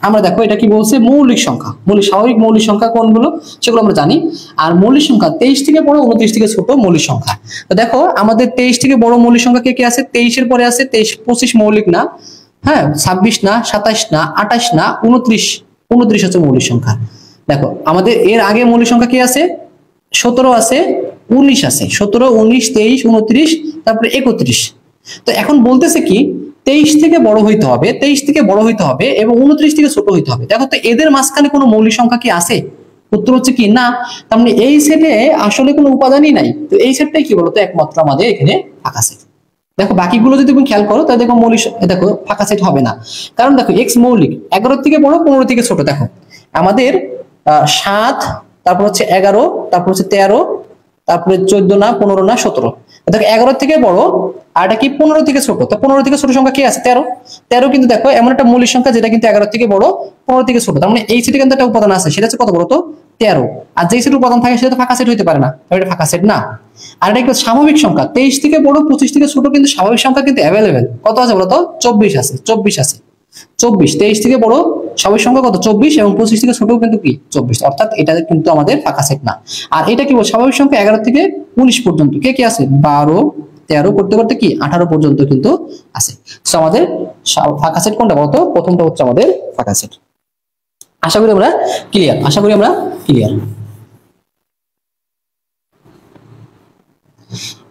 আমরা দেখো এটা কি বলছে, মৌলিক সংখ্যা, স্বাভাবিক মৌলিক সংখ্যা কোনগুলো সেগুলো আমরা জানি। আর মৌলিক সংখ্যা 23 থেকে বড়, 29 থেকে ছোট মৌলিক সংখ্যা। তো দেখো আমাদের 23 থেকে বড় মৌলিক সংখ্যা কে কে আছে, 23 এর পরে আছে 23, 25 মৌলিক না, হ্যাঁ 26 না, 27 না, 28 না, 29 হচ্ছে মৌলিক সংখ্যা। দেখো আমাদের এর আগে মৌলিক সংখ্যা কি আছে, 17 আছে, 19 আছে, 17, 19, 23, 29, তারপরে 31। তো এখন বলতেছে কি 23 থেকে বড় হইতে হবে, 23 থেকে বড় হইতে হবে এবং 29 থেকে ছোট হইতে হবে। দেখো তো এদের মাঝখানে কোনো মৌলিক সংখ্যা কি আছে, উত্তর হচ্ছে কি না। তার মানে এই সেটে আসলে কোনো উপাদানই নাই। তো এই সেটটাই কি বলতো, একমাত্র আমাদের এখানে ফাঁকা সেট। দেখো বাকিগুলো যদি তুমি খেয়াল করো তাহলে দেখো মৌলিক, দেখো ফাঁকা সেট হবে না, কারণ দেখো x মৌলিক, 11 থেকে বড়, 15 থেকে ছোট। দেখো আমাদের 7, তারপর হচ্ছে 11, তারপর হচ্ছে 13, তারপরে 14 না, 15 না, 17। দেখো 11 থেকে বড়, আর এটা কি 15 থেকে ছোট। তো 15 থেকে ছোট সংখ্যা কি আছে, 13 কিন্তু দেখো এমন একটা মৌলিক সংখ্যা যেটা কিন্তু 11 থেকে বড়, 15 থেকে ছোট। তার মানে এই সেটে কিন্তু একটা উপাদান আছে, সেটা হচ্ছে কত বড়, তো 13। আর যেই সেট উপাদান থাকে সেটা তো ফাঁকা সেট হইতে পারে না, এটা ফাঁকা সেট না। আর এটা একটা স্বাভাবিক সংখ্যা, 23 থেকে বড়, 25 থেকে ছোট, কিন্তু স্বাভাবিক সংখ্যা কিন্তু অ্যাভেলেবেল কত আছে বলতো, 24 আছে, 23 থেকে বড় স্বাভাবিক সংখ্যা কত, 24, এবং 25 থেকে ছোট কিন্তু কি 24, অর্থাৎ এটা কিন্তু আমাদের ফাঁকা সেট না। আর এটা কি স্বাভাবিক সংখ্যা 11 থেকে 19 পর্যন্ত কে কি আছে, 12, 13 করতে করতে কি 18 পর্যন্ত কিন্তু আছে। তো আমাদের ফাঁকা সেট কোনটা বলতো, প্রথমটা হচ্ছে আমাদের ফাঁকা সেট। আশা করি আমরা ক্লিয়ার।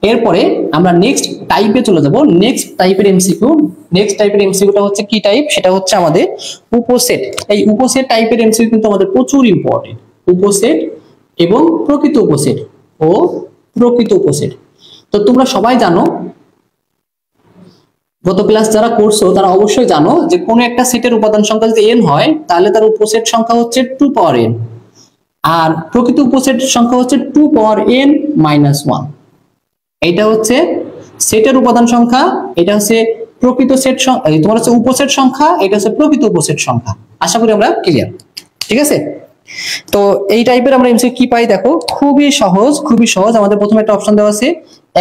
এরপরে আমরা নেক্সট টাইপে চলে যাব। নেক্সট টাইপের এমসিকিউটা হচ্ছে কি টাইপ, সেটা হচ্ছে আমাদের উপসেট। এই উপসেট টাইপের এমসিকিউ কিন্তু আমাদের প্রচুর ইম্পর্টেন্ট। উপসেট এবং প্রকৃত উপসেট। তো তোমরা সবাই জানো, গত ক্লাস যারা করছো তারা অবশ্যই জানো যে কোন একটা সেটের উপাদান সংখ্যা যদি n হয় তাহলে তার উপসেট সংখ্যা হচ্ছে 2 পাওয়ার n, আর প্রকৃত উপসেট সংখ্যা হচ্ছে 2 পাওয়ার n মাইনাস 1। এটা হচ্ছে সেটের উপাদান সংখ্যা, এটা হচ্ছে প্রকৃত সেট সংখ্যা, তোমার হচ্ছে উপসেট সংখ্যা, এটা হচ্ছে প্রকৃত উপসেট সংখ্যা। আশা করি আমরা ক্লিয়ার, ঠিক আছে। তো এই টাইপের আমরা এমসিকিউ কি পাই, দেখো খুবই সহজ। আমাদের প্রথমে একটা অপশন দেওয়া আছে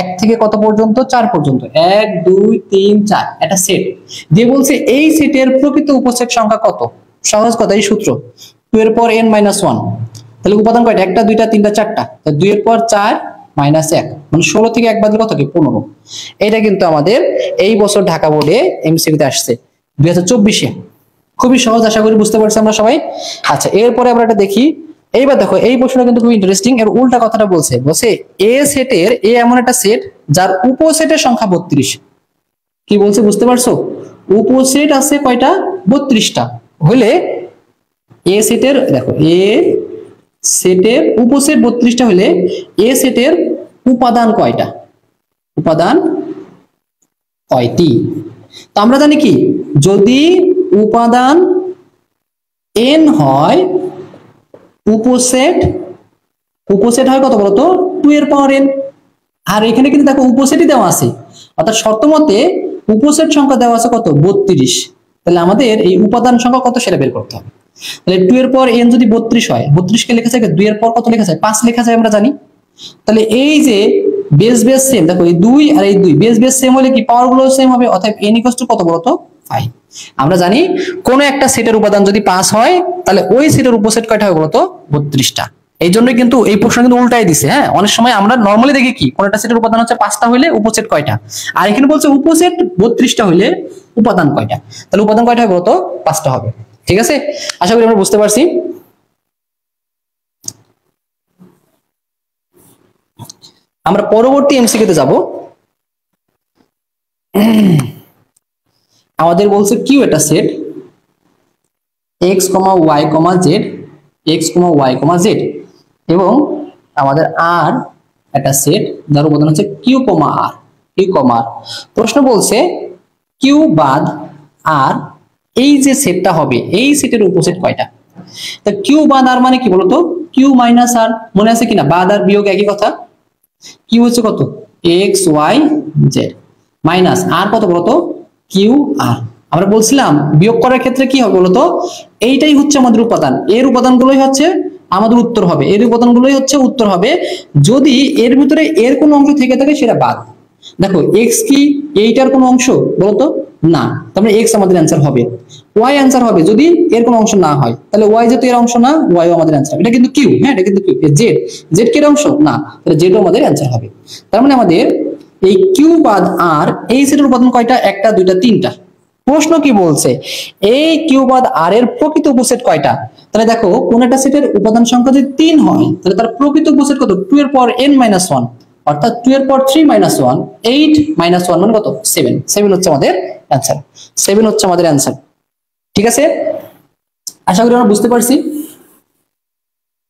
1 থেকে কত পর্যন্ত, 4 পর্যন্ত, 1, 2, 3, 4, একটা সেট দিয়ে বলছে এই সেটের প্রকৃত উপসেট সংখ্যা কত। সহজ কথা, এই সূত্র 2 এর পর n মাইনাস 1, তাহলে উপাদান কয়টা, 1টা 2টা 3টা 4টা, 2 এর পর 4 মাইনাস 1, মানে 16 থেকে 1 বাদ দিলে কত কি 15। এটা কিন্তু আমাদের এই বছর ঢাকা বোর্ডে এমসিকিউতে আসছে 2024-এ। খুবই সহজ, আশা করি বুঝতে পারছি আমরা সবাই। আচ্ছা এরপরে আমরা এটা দেখি। এইবার দেখো এই প্রশ্নটা কিন্তু খুব ইন্টারেস্টিং, এর উল্টা কথাটা বলছে এ সেটের, এ এমন একটা সেট যার উপসেটের সংখ্যা 32। কি বলছে বুঝতে পারছো, উপসেট আছে কয়টা, 32টা। হলে এ সেটের, দেখো এ সেটের উপসেট 32টা হলে এ সেটের উপাদান কয়টা, উপাদান কয়টি। তো আমরা জানি কি, যদি উপাদান n হয়, উপসেট হয় কত বলতো, 2 এর পাওয়ার n। আর এখানে কিন্তু দেখো উপসেটই দেওয়া আছে, অর্থাৎ শর্ত মতে উপসেট সংখ্যা দেওয়া আছে কত, 32। তাহলে আমাদের এই উপাদান সংখ্যা কত সেটা বের করতে হবে। তাহলে 2 এর পাওয়ার n যদি 32 হয়, 32 কে লেখা যায় 2 এর পর কত লেখা যায়, 5 লেখা যায় আমরা জানি। তাহলে এই যে বেস সেম, দেখো এই 2 আর এই 2 বেস সেম হলে কি পাওয়ার গুলো সেম হবে, অতএব n = কত বলতো, 5। আমরা জানি কোন একটা সেটের উপাদান যদি 5 হয় তাহলে ওই সেটের উপসেট কয়টা হবে বলতো, 32টা। এই জন্য কিন্তু এই প্রশ্ন কিন্তু উল্টাই দিছে। হ্যাঁ, অনেক সময় আমরা নরমালি দেখি কি কোন একটা সেটের উপাদান হচ্ছে 5টা হইলে উপসেট কয়টা, আর এখানে বলছে উপসেট 32টা হইলে উপাদান কয়টা। তাহলে উপাদান কয়টা হবে বলতো, 5টা হবে। ঠিক আছে, আশা করি আমরা বুঝতে পারছি। আমরা পরবর্তী এমসিকিউতে যাব। আমাদের বলছে কিউ একটা set x, y, z, x, y, z, এবং আমাদের আর একটা সেট যার উপাদান হচ্ছে কিউ, আর। প্রশ্ন বলছে কিউ বাদ আর এই যে সেটটা হবে এই সেটের উপসেট কয়টা। তা কিউ বাদ আর মানে কি বলতো, কিউ মাইনাস আর, মনে আছে কিনা, বাদ আর বিয়োগ একই কথা। কিউ হচ্ছে কত, এক্স ওয়াই জেড, মাইনাস আর কত বলতো, কিউ আর। আমরা বলছিলাম বিয়োগ করার ক্ষেত্রে কি হবে বলতো, এইটাই হচ্ছে আমাদের উপাদান, এর উপাদানগুলোই হচ্ছে আমাদের উত্তর হবে, এর উপাদানগুলোই হচ্ছে উত্তর হবে। যদি এর ভিতরে এর কোনো অংশ থেকে থাকে সেটা বাদ। দেখো এক্স কি এইটার কোনো অংশ বলতো, না, তাহলে এক্স আমাদের অ্যান্সার হবে। ওয়াই অ্যান্সার হবে যদি এর কোনো অংশ না হয়, তাহলে ওয়াই যেহেতু এর অংশ না, ওয়াই আমাদের অ্যান্সার। এটা কিন্তু কিউ, হ্যাঁ এটা কিন্তু কিউ। জেড, জেড কি এর অংশ না, তাহলে জেডও আমাদের অ্যান্সার হবে। তার মানে আমাদের এই কিউ বাদ আর এই সেটের উপাদান কয়টা, একটা দুইটা তিনটা। প্রশ্ন কি বলছে, এই কিউ বাদ আর এর প্রকৃত উপসেট কয়টা। তাহলে দেখো কোন একটা সেটের উপাদান সংখ্যা যদি 3 হয় তাহলে তার প্রকৃত উপসেট কত, 2 এর পাওয়ার n - 1, অর্থাৎ 2 এর পাওয়ার 3 - 1, 8 - 1 মানে কত, 7। 7 হচ্ছে আমাদের অ্যানসার, 7 হচ্ছে আমাদের অ্যানসার। ঠিক আছে, আশা করি আমরা বুঝতে পারছি।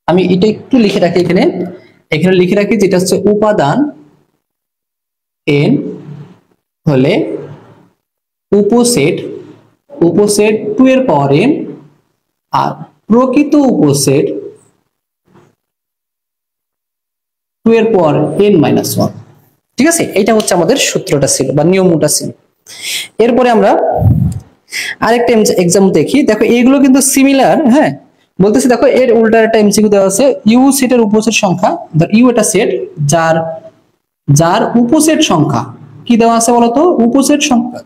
আমি এটা একটু লিখে রাখি এখানে, এখানে লিখে রাখি যেটা হচ্ছে উপাদান n হলে উপসেট, উপসেট 2 এর পাওয়ার n, আর প্রকৃত উপসেট 2 এর পাওয়ার n - 1। ঠিক আছে, এটা হচ্ছে আমাদের সূত্রটা ছিল বা নিয়মটা ছিল। এরপরে আমরা আরেকটা এক্সাম্পল দেখি। দেখো এইগুলো কিন্তু সিমিলার, হ্যাঁ বলতেছি। দেখো এর উল্টা একটা এমসিকিউ দেওয়া আছে, ইউ সেটের উপসেট সংখ্যা, ইউ এটা সেট যার যার উপসেট সংখ্যা কি দেওয়া আছে বলতো, উপসেট সংখ্যা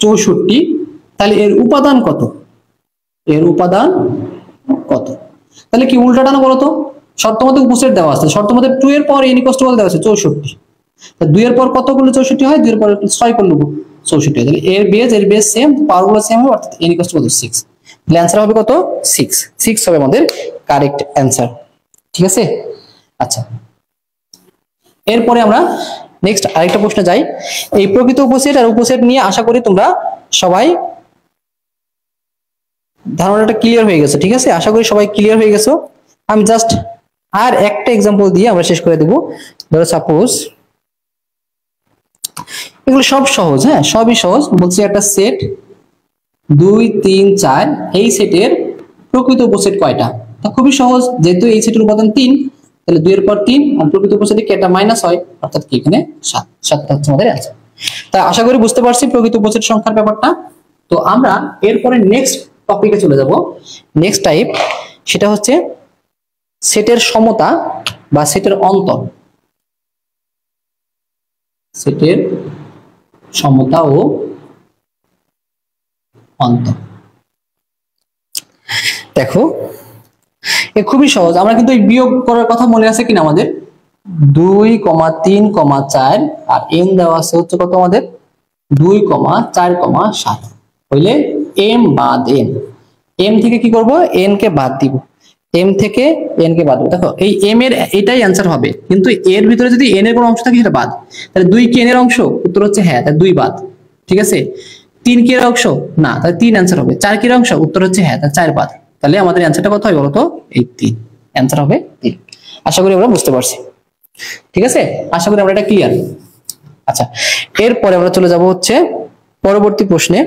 64, তাহলে এর উপাদান কত, এর উপাদান কত। তাহলে কি উল্টাটা না বলতো, শর্ত মতে উপসেট দেওয়া আছে, শর্ত মতে 2 এর পাওয়ার n = বলে দেওয়া আছে 64। তা 2 এর পর কত করলে 64 হয়, 2 এর পর 6 করলে 64 হয়। তাহলে এর বেস সেম, পাওয়ার গুলো সেম হবে, অর্থাৎ n = 6। তাহলে অ্যানসার হবে কত, 6। 6 হবে আমাদের কারেক্ট অ্যানসার। ঠিক আছে, আচ্ছা এরপরে আমরা নেক্সট আরেকটা প্রশ্নে যাই। এই প্রকৃত উপসেট আর উপসেট নিয়ে আশা করি তোমরা সবাই ধারণাটা ক্লিয়ার হয়ে গেছে। ঠিক আছে, আশা করি সবাই ক্লিয়ার হয়ে গেছো। আমি জাস্ট আর একটা एग्जांपल দিয়ে আমরা শেষ করে দেব। ধরো সাপোজ এগুলো সব সহজ, হ্যাঁ সবই সহজ। বলছি একটা সেট 2 3 4, এই সেটের প্রকৃত উপসেট কয়টা। তা খুবই সহজ, যেহেতু এই সেটের উপাদান 3, তাহলে 2 এর পর 3 আর প্রকৃত উপসেটে কি একটা মাইনাস হয়, অর্থাৎ কি এখানে 7। 7টা হচ্ছে আমাদের অ্যানসার। তা আশা করি বুঝতে পারছি প্রকৃত উপসেট সংখ্যার ব্যাপারটা। তো আমরা এরপরে নেক্সট টপিকে চলে যাব। নেক্সট টাইপ সেটা হচ্ছে সেটের সমতা বা সেটের অন্তর। সেটের সমতা ও অন্তর। দেখো এ খুবই সহজ। আমরা কিন্তু এই বিয়োগ করার কথা মনে আছে কিনা আমাদের, 2, 3, 4 আর n দেওয়া আছে হচ্ছে কত আমাদের 2, 4, 7 হইলে m বাদ n। m থেকে কি করব, n কে বাদ দিব, m থেকে n কে বাদ দেব। দেখো এই m এর এটাই অ্যানসার হবে, কিন্তু এর ভিতরে যদি n এর কোনো অংশ থাকে সেটা বাদ। তাহলে 2 কি n এর অংশ, উত্তর হচ্ছে হ্যাঁ, তাহলে 2 বাদ। ঠিক আছে, 3 কি এর অংশ না, তাহলে 3 অ্যানসার হবে। 4 কি এর অংশ, উত্তর হচ্ছে হ্যাঁ, তাহলে 4 বাদ। তাহলে আমাদের অ্যানসারটা কত হয় বলতো, এই 3। অ্যানসার হবে 3। আশা করি আমরা বুঝতে পারছি। ঠিক আছে, আশা করি আমরা এটা ক্লিয়ার। আচ্ছা এরপরে আমরা চলে যাব হচ্ছে পরবর্তী প্রশ্নে।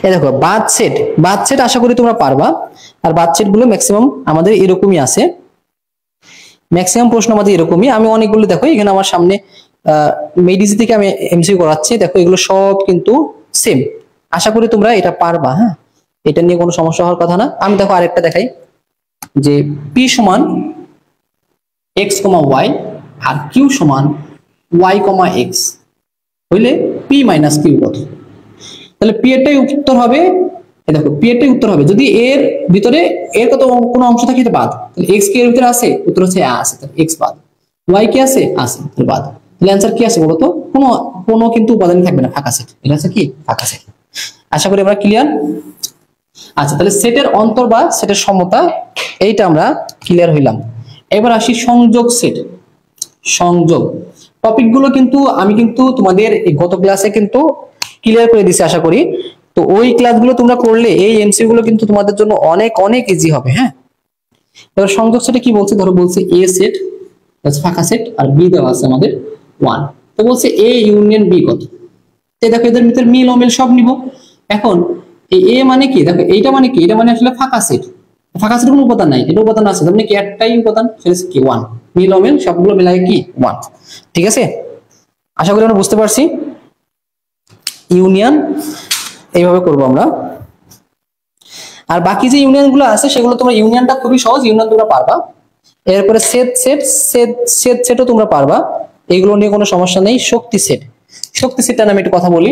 এই দেখো বাদ সেট, বাদ সেট আশা করি তোমরা পারবা। আর বাদ সেট গুলো ম্যাক্সিমাম আমাদের এরকমই আছে, ম্যাক্সিমাম প্রশ্ন আমাদের এরকমই। আমি অনেকগুলো দেখো এখানে আমার সামনে মেডিসি থেকে আমি এমসিকিউ করাচ্ছি। দেখো এগুলো সব কিন্তু সেম। আশা করি তোমরা এটা পারবা, হ্যাঁ এটা নিয়ে কোনো সমস্যা হওয়ার কথা না। আমি দেখো আরেকটা দেখাই, যে p সমান x, y আর q সমান y, x হইলে p মাইনাস q কত। তাহলে p এরটাই উত্তর হবে। এই দেখো p এরটাই উত্তর হবে যদি এর ভিতরে এর কত কোনো অংশ থাকে এটা বাদ। তাহলে x কি এর ভিতরে আছে, উত্তর হচ্ছে আছে, তাহলে x বাদ। y কি আছে, আছে, তাহলে বাদ। তাহলে অ্যানসার কি আছে বলতো, কোনো কিন্তু উপাদান থাকবে না, ফাঁকা সেট। এটা হচ্ছে কি ফাঁকা সেট। আশা করি আমরা ক্লিয়ার। আচ্ছা তাহলে সেটের অন্তর বা সেটের সমতা এইটা আমরা ক্লিয়ার হইলাম। এবার আসি সংযোগ সেট। সংযোগ টপিকগুলো কিন্তু আমি কিন্তু তোমাদের গত ক্লাসে কিন্তু ক্লিয়ার করে দিছি আশা করি। তো ওই ক্লাসগুলো তোমরা করলে এই এমসিকিউ গুলো কিন্তু তোমাদের জন্য অনেক অনেক ইজি হবে। হ্যাঁ এবার সংযোগ সেটে কি বলছে, ধরো বলছে এ সেট ফাঁকা সেট আর বি দেওয়া আছে আমাদের 1। তো বলছে এ ইউনিয়ন বি কত। তো দেখো এদের ভিতরে মিল অমিল সব নিব। এখন এই এ মানে কি, দেখো এইটা মানে কি, এটা মানে আসলে ফাঁকা সেট। ফাঁকা সেটের কোনো উপাদান নাই, এটা উপাদান আছে, তার মানে কি একটাই উপাদান, সেটা হচ্ছে কি 1। মিল অমিল সবগুলো মিলাই কি 1। ঠিক আছে, আশা করি আমরা বুঝতে পারছি। ইউনিয়ন এইভাবে করব আমরা। আর বাকি যে ইউনিয়ন গুলো আছে সেগুলো তোমরা, ইউনিয়নটা খুবই সহজ, ইউনিয়ন তোমরা পারবা। এরপরে সেট সেট সেট সেট সেটও তোমরা পারবা, এগুলো নিয়ে কোনো সমস্যা নেই। শক্তি সেট, শক্তি সেটটা নামে একটু কথা বলি।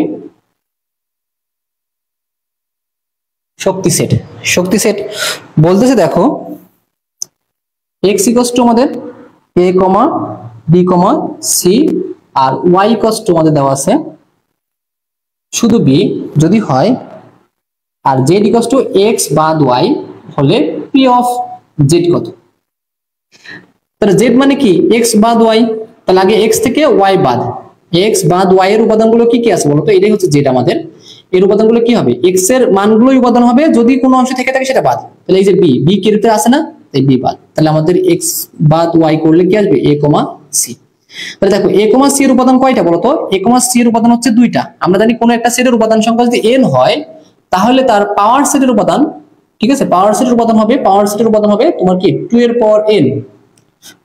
শক্তি সেট, শক্তি সেট বলতেছে দেখো x ইকুয়ালস টু আমাদের a, b, c আর y ইকুয়ালস টু আমাদের দেওয়া আছে শুধু b যদি হয়, আর z ইকুয়ালস টু x বাদ y হলে p অফ z কত। তাহলে z মানে কি x বাদ y, তাহলে আগে x থেকে y বাদ, x বাদ y এর উপাদানগুলো কি কি আছে বলো তো, এটাই হচ্ছে z আমাদের। এর উপাদানগুলো কি হবে, x এর মানগুলোই উপাদান হবে, যদি কোনো অংশ থেকে থাকে সেটা বাদ। তাহলে এই যে b কি এর আছে না, তাই b বাদ। তাহলে আমাদের x বাদ y করলে কি আসবে a, c। তাহলে দেখো a, c এর উপাদান কয়টা বলো তো, a, c এর উপাদান হচ্ছে দুইটা। আমরা জানি কোন একটা সেটের উপাদান সংখ্যা যদি n হয় তাহলে তার পাওয়ার সেটের উপাদান, ঠিক আছে, পাওয়ার সেটের উপাদান হবে, পাওয়ার সেটের উপাদান হবে তোমার কি 2 এর পাওয়ার n,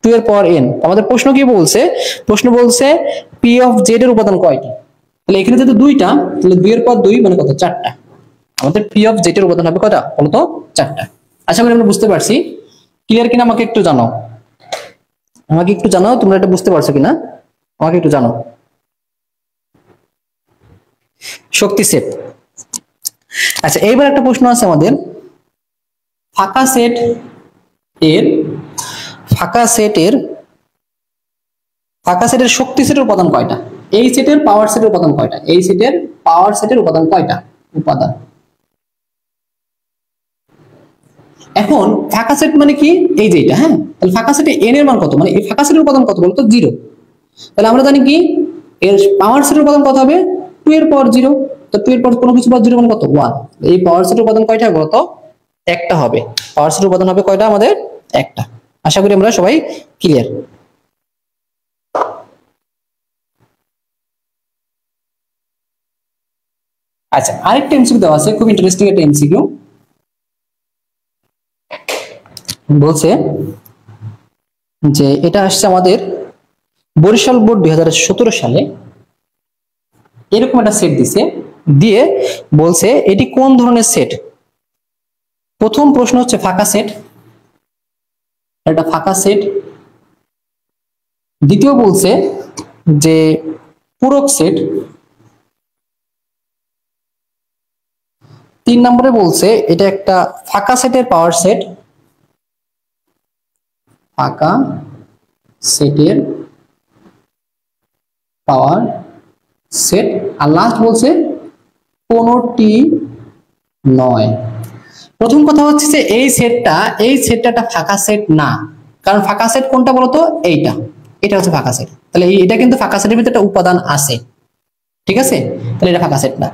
2 এর পাওয়ার n। আমাদের প্রশ্ন কি বলছে, প্রশ্ন বলছে p অফ z এর উপাদান কয়টি। তাহলে এখানে যেহেতু দুইটা, তাহলে 2 এর পাওয়ার 2 মানে কত, 4টা। আমাদের p অফ z এর উপাদান হবে কয়টা বলো তো, 4টা। আশা করি আমরা বুঝতে পারছি। ক্লিয়ার কিনা আমাকে একটু জানাও, আমাকে একটু জানাও তোমরা এটা বুঝতে পারছো কিনা, আমাকে একটু জানাও। শক্তি সেট। আচ্ছা এইবার একটা প্রশ্ন আছে আমাদের, ফাঁকা সেট এর, ফাঁকা সেটের শক্তি সেটের উপাদান কয়টা, এই সেটের পাওয়ার সেটের উপাদান কয়টা, এই সেটের পাওয়ার সেটের উপাদান কয়টা উপাদান। এখন ফাঁকা সেট মানে কি, এই যে এটা, হ্যাঁ, তাহলে ফাঁকা সেটে n এর মান কত, মানে এই ফাঁকা সেটের উপাদান কত বলতো 0। তাহলে আমরা জানি কি এর পাওয়ার সেটের উপাদান কত হবে 2 এর পাওয়ার 0। তো 2 এর পাওয়ার কোনো কিছু পাওয়ার 0 মানে কত 1। এই পাওয়ার সেটের উপাদান কয়টা হবে বলতো, একটা হবে। পাওয়ার সেটের উপাদান হবে কয়টা আমাদের, একটা। আশা করি আমরা সবাই ক্লিয়ার। আচ্ছা আরেকটা এমসিকিউ দেওয়া আছে, খুব ইন্টারেস্টিং একটা এমসিকিউ। বলছে যে এটা আসছে আমাদের বরিশাল বোর্ড 2017 সালে, এরকম একটা সেট দিছে, দিয়ে বলছে এটি কোন ধরনের সেট। প্রথম প্রশ্ন হচ্ছে ফাঁকা সেট, এটা ফাঁকা সেট। দ্বিতীয় বলছে যে পূরক সেট। 3 নম্বরে বলছে এটা একটা ফাঁকা সেটের পাওয়ার সেট, ফাঁকা সেটের পাওয়ার সেট। আর লাস্ট বলছে কোনটি নয়। প্রথম কথা হচ্ছে যে এই সেটটা একটা ফাঁকা সেট না, কারণ ফাঁকা সেট কোনটা বলতো, এইটা, এটা হচ্ছে ফাঁকা সেট। তাহলে এটা কিন্তু ফাঁকা সেটের ভিতরে একটা উপাদান আছে, ঠিক আছে, তাহলে এটা ফাঁকা সেট না।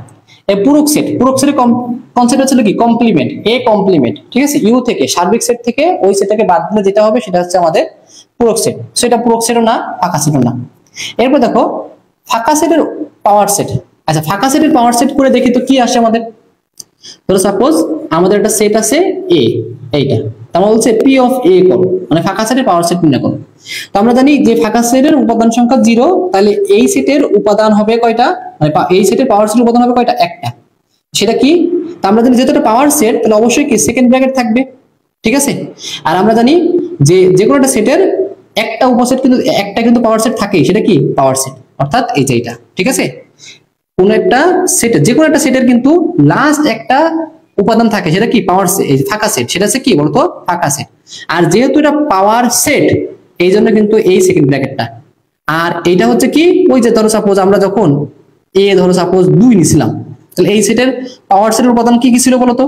এই পূরক সেট, পূরক সেটের কনসেপ্ট হচ্ছে কি কমপ্লিমেন্ট, এ কমপ্লিমেন্ট, ঠিক আছে, ইউ থেকে সার্বিক সেট থেকে ওই সেটটাকে বাদ দিলে যেটা হবে সেটা হচ্ছে আমাদের পূরক সেট। সেটা পূরক সেটও না, ফাঁকা সেটও না। এরপর দেখো ফাঁকা সেটের পাওয়ার সেট। আচ্ছা ফাঁকা সেটের পাওয়ার সেট করে দেখি তো কি আসে আমাদের। ধরো সাপোজ আমাদের একটা সেট আছে এ, এইটা, তার মানে বলছে পি অফ এ করো, মানে ফাঁকা সেটের পাওয়ার সেট নির্ণয় করো। তো আমরা জানি যে ফাঁকা সেটের উপাদান সংখ্যা 0, তাহলে এই সেটের উপাদান হবে কয়টা, মানে এই সেটের পাওয়ার সেটের উপাদান হবে কয়টা, একটা। সেটা কি, তা আমরা জানি যেহেতু এটা পাওয়ার সেট তাহলে অবশ্যই কি সেকেন্ড ব্র্যাকেট থাকবে, ঠিক আছে। আর আমরা জানি যে যে কোনো একটা সেটের একটা উপসেট কিন্তু একটা কিন্তু পাওয়ার সেট থাকেই, সেটা কি পাওয়ার সেট, অর্থাৎ এই যে এটা, ঠিক আছে। কোন একটা সেট, যে কোনো একটা সেটের কিন্তু লাস্ট একটা উপাদান থাকে, সেটা কি পাওয়ার সেট, এই ফাঁকা সেট, সেটা হচ্ছে কি বলতো ফাঁকা সেট। আর যেহেতু এটা পাওয়ার সেট এই জন্য কিন্তু এই সেকেন্ড ব্র্যাকেটটা। আর এইটা হচ্ছে কি, ওই যে ধরো সাপোজ আমরা যখন এ ধরো সাপোজ 2 নিছিলাম, তাহলে এই সেটের পাওয়ার সেটের উপাদান কি কি ছিল বলতো,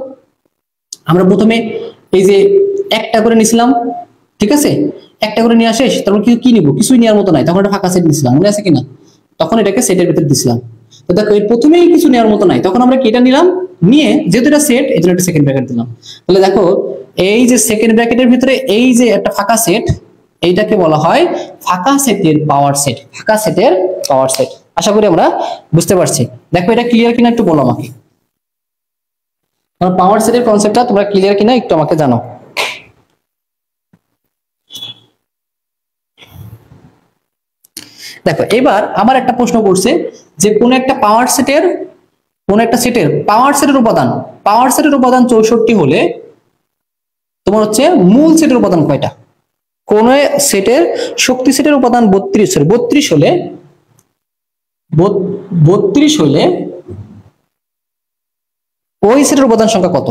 আমরা প্রথমে এই যে একটা করে নিছিলাম, ঠিক আছে, একটা করে নিয়ে আসে, তারপর কি নিব, কিছুই নেওয়ার মতো নাই, তখন একটা ফাঁকা সেট নিছিলাম, মনে আছে কিনা, তখন এটাকে সেটের ভিতরে দিছিলাম। তো দেখো এর প্রথমেই কিছু নেওয়ার মতো নাই, তখন আমরা কি এটা নিলাম, নিয়ে যেহেতু এটা সেট এই জন্য একটা সেকেন্ড ব্র্যাকেট দিলাম। তাহলে দেখো এই যে সেকেন্ড ব্র্যাকেটের ভিতরে এই যে একটা ফাঁকা সেট, এইটাকে বলা হয় ফাঁকা সেটের পাওয়ার সেট, ফাঁকা সেটের পাওয়ার সেট। আশা করি আমরা বুঝতে পারছি। দেখো এটা ক্লিয়ার কিনা একটু বলো আমাকে। পাওয়ার সেটের কনসেপ্টটা তোমরা ক্লিয়ার কিনা একটু আমাকে জানো। দেখো এবার আমার একটা প্রশ্ন করছে যে কোন একটা সেটের পাওয়ার সেটের উপাদান 64 হলে তোমার হচ্ছে মূল সেটের উপাদান কয়টা? কোন সেটের শক্তি সেটের উপাদান 32 হলে 32 হলে ওই সেটের উপাদান সংখ্যা কত?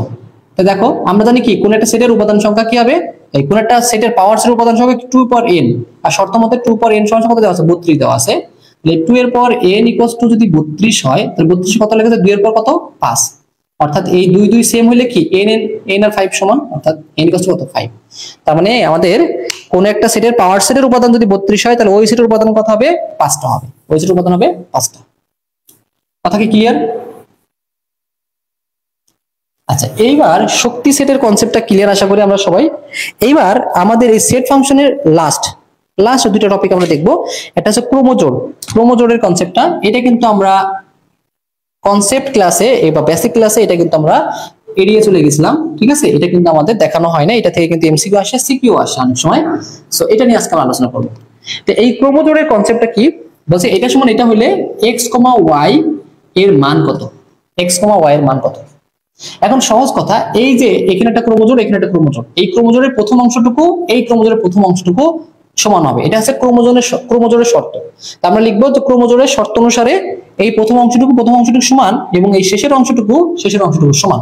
তো দেখো আমরা জানি কি কোন একটা সেটের উপাদান সংখ্যা কি হবে, এই কোন একটা সেটের পাওয়ার সেটের উপাদান সংখ্যা 2 পাওয়ার n, আর শর্ত মতে 2 পাওয়ার n সমান কত দেওয়া আছে? 32 দেওয়া আছে। তাহলে 2 এর পাওয়ার n ইকুয়ালস টু যদি 32 হয় তাহলে 32 কত লেখা যায়? 2 এর পাওয়ার কত? 5। অর্থাৎ এই 2 2 সেম হইলে কি n আর 5 সমান, অর্থাৎ n ইকুয়ালস টু কত? 5। তার মানে আমাদের কোন একটা সেটের পাওয়ার সেটের উপাদান যদি 32 হয় তাহলে ওই সেটের উপাদান কত হবে? 5টা হবে। ওই সেটের উপাদান হবে 5টা। কথা কি ক্লিয়ার? আচ্ছা এইবার শক্তি সেটের কনসেপ্টটা ক্লিয়ার আশা করি আমরা সবাই। এইবার আমাদের এই সেট ফাংশনের লাস্ট দুটো টপিক আমরা দেখব। একটা হচ্ছে ক্রোমোজোড়ের কনসেপ্টটা। এটা কিন্তু আমরা কনসেপ্ট ক্লাসে বা বেসিক ক্লাসে এটা কিন্তু আমরা এড়িয়ে চলে গেছিলাম, ঠিক আছে? এটা কিন্তু আমাদের দেখানো হয় না, এটা থেকে কিন্তু এমসিকিউ আসে, সিকিউ আসে অনেক সময়। সো এটা নিয়ে আজকে আমরা আলোচনা করব। তো এই ক্রোমোজোড়ের কনসেপ্টটা কি বলছে? এটা সমান এটা হলে x, y এর মান কত? x, y এর মান কত? এখন সহজ কথা, এই যে এখানে একটা ক্রোমোজোর, এখানে একটা ক্রোমোজোর, এই ক্রোমোজোরের প্রথম অংশটুকু এই ক্রোমোজোরের প্রথম অংশটুকু সমান হবে। এটা হচ্ছে ক্রোমোজোরের শর্ত। তা আমরা লিখবো যে ক্রোমোজোরের শর্ত অনুসারে এই প্রথম অংশটুকু সমান এবং এই শেষের অংশটুকু সমান।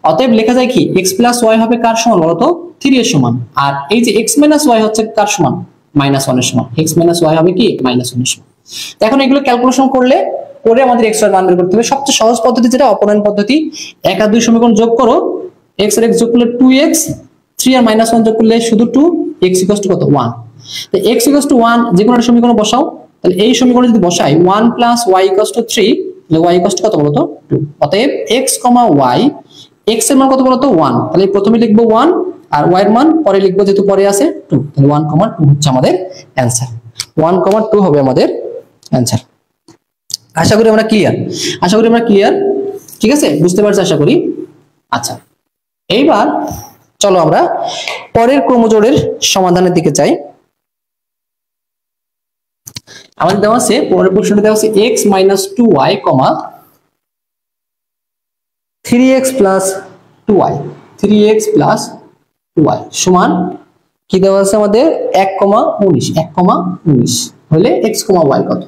অতএব লেখা যায় কি x প্লাস ওয়াই হবে কার সমান বলতো? 3 এর সমান। আর এই যে x মাইনাস ওয়াই হচ্ছে কার সমান? -1 এর সমান। x মাইনাস ওয়াই হবে কি -1 এর সমান। এখন এগুলো ক্যালকুলেশন করে আমাদের x এর মান বের করতে হবে। সবচেয়ে সহজ পদ্ধতি যেটা অপনয়ন পদ্ধতি। 1 আর 2 সমীকরণ যোগ করো, x আর x যোগ করলে 2x, 3 আর -1 যোগ করলে শুধু 2, x ইকুয়ালস টু কত? 1। তো x ইকুয়ালস টু 1 যে কোনো একটা সমীকরণ বসাও। তাহলে এই সমীকরণে যদি বসাই 1 প্লাস y ইকুয়ালস টু 3, তাহলে y ইকুয়ালস টু কত বলতো? 2। অতএব x, y, x এর মান কত বলতো? 1। তাহলে প্রথমে লিখবো 1 আর y এর মান পরে লিখবো, যেহেতু পরে আছে 2। তাহলে 1,2 হচ্ছে আমাদের অ্যানসার। 1,2 হবে আমাদের অ্যানসার। আশা করি আমরা ক্লিয়ার, ঠিক আছে? বুঝতে পারছি আশা করি। আচ্ছা এইবার চলো আমরা পরের ক্রোমোজোড়ের সমাধানের দিকে যাই। আমাদের দেওয়া আছে, পরের প্রশ্নটা দেওয়া আছে x minus 2y, 3x plus 2y, 3x plus 2y সমান কি দেওয়া আছে আমাদের? 1,19 হলে x, y কত?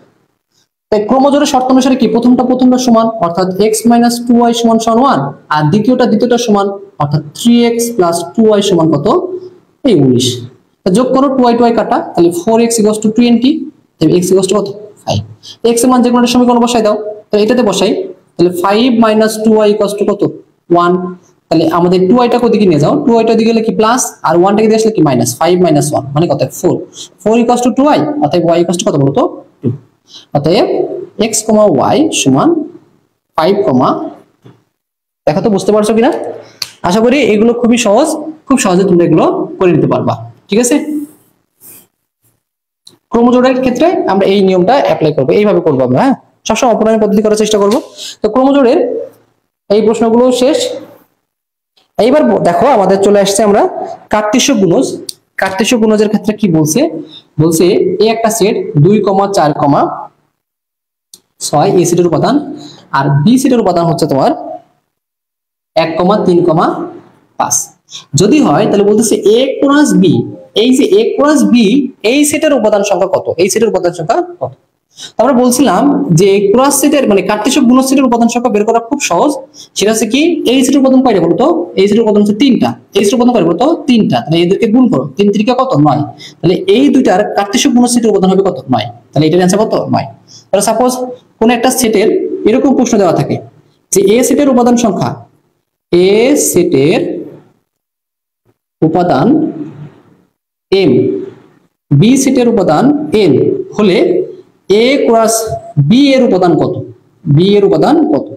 তাই ক্রোমোজোরের শর্ত অনুসারে কি প্রথমটা সমান, অর্থাৎ x মাইনাস 2y সমান 1, আর দ্বিতীয়টা সমান, অর্থাৎ 3x প্লাস 2y সমান কত? এই 19। যোগ করো 2y কাটা, তাহলে 4x ইকুয়ালস টু 20, তাহলে x ইকুয়ালস টু কত? 5। x এর মান যে কোনো সমীকরণ বসাই দাও। তাহলে এটাতে বসাই, তাহলে 5 মাইনাস 2y ইকুয়ালস টু কত? 1। তাহলে আমাদের 2y টা কোদিকে নিয়ে যাও, 2y টা দিকে গেলে কি প্লাস, আর 1 টাকে দিয়ে আসলে কি মাইনাস। 5 মাইনাস 1 মানে কত? 4 ইকুয়ালস টু 2y, অতএব y ইকুয়ালস টু কত বলতো? 2। অতএব x, y সমান 5, দেখো তো বুঝতে পারছো কিনা? আশা করি এগুলো খুব সহজে তোমরা এগুলো করে নিতে পারবা, ঠিক আছে? ক্রোমোজোড়ের ক্ষেত্রে আমরা এই নিয়মটা অ্যাপ্লাই করব, এইভাবে করব আমরা। হ্যাঁ, সবসময় অপনয়ন পদ্ধতি করার চেষ্টা করব। তো ক্রোমোজোড়ের এই প্রশ্নগুলো শেষ। এইবার দেখো আমাদের চলে আসছে আমরা কার্তেশীয় গুণজের ক্ষেত্রে কি বলছে? এই একটা সেট 2, 4, 6 এই সেটের উপাদান, আর বি সেটের উপাদান হচ্ছে তোমার 1, 3, 5। যদি হয় তাহলে বলতেছে a ক্রস b, এই যে a ক্রস b এই সেটের উপাদান সংখ্যা কত? আমরা বলছিলাম যে ক্রস সেটের মানে কার্তেশীয় গুণ সেটের উপাদান সংখ্যা বের করা খুব সহজ। সেটা হচ্ছে কি এই সেটের উপাদান কয়টা বলতো? এই সেটের উপাদান হচ্ছে 3টা, এই সেটের উপাদান কয়টা বলতো? 3টা। তাহলে এদেরকে গুণ করো, 3 3 কত? 9। তাহলে এই দুইটার কার্তেশীয় গুণ সেটের উপাদান হবে কত? 9। তাহলে এটার অ্যানসার কত? 9। তাহলে সাপোজ কোন একটা সেটের এরকম প্রশ্ন দেওয়া থাকে যে এ সেটের উপাদান সংখ্যা, এ সেটের উপাদান m, বি সেটের উপাদান n হলে a ক্রস b এর উপাদান কত?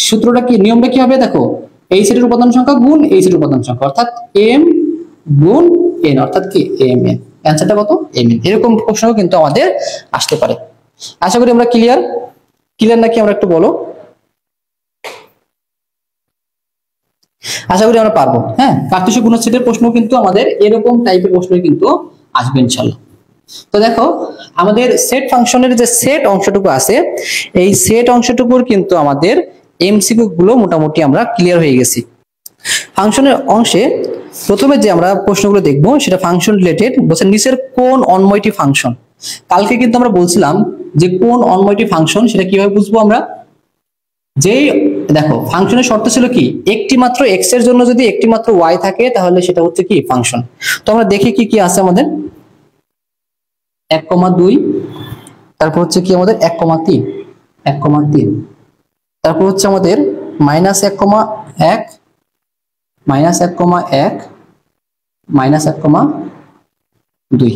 সূত্রটা কি, নিয়মটা কি হবে? দেখো এই সেটের উপাদান সংখ্যা গুণ এই সেটের উপাদান সংখ্যা, অর্থাৎ m গুণ n, অর্থাৎ কি mn। অ্যানসারটা কত? mn। এরকম প্রশ্ন কিন্তু আমাদের আসতে পারে। আশা করি আমরা ক্লিয়ার নাকি? আমরা একটু বলো। আশা করি আমরা পারবো। হ্যাঁ, কার্টেশীয় গুণচ্ছেদের প্রশ্ন কিন্তু আমাদের এরকম টাইপের প্রশ্ন কিন্তু আসবে ইনশাআল্লাহ। তো দেখো আমাদের সেট ফাংশনের যে সেট অংশটুকু আছে, এই সেট অংশটুকুর কিন্তু আমাদের এমসিকিউ গুলো মোটামুটি আমরা ক্লিয়ার হয়ে গেছি। ফাংশনের অংশে প্রথমে যে আমরা প্রশ্নগুলো দেখব সেটা ফাংশন রিলেটেড। বলছে নিচের কোন অন্বয়টি ফাংশন। কালকে কিন্তু আমরা বলছিলাম যে কোন অন্বয়টি ফাংশন সেটা কিভাবে বুঝবো আমরা। যেই দেখো ফাংশনের শর্ত ছিল কি, একটি মাত্র এক্স এর জন্য যদি একটি মাত্র ওয়াই থাকে তাহলে সেটা হচ্ছে কি ফাংশন। তো আমরা দেখি কি কি আছে আমাদের। 1,2, তারপর হচ্ছে কি আমাদের 1,3, 1,3, তারপর হচ্ছে আমাদের -1,1, -1,1, -1,2।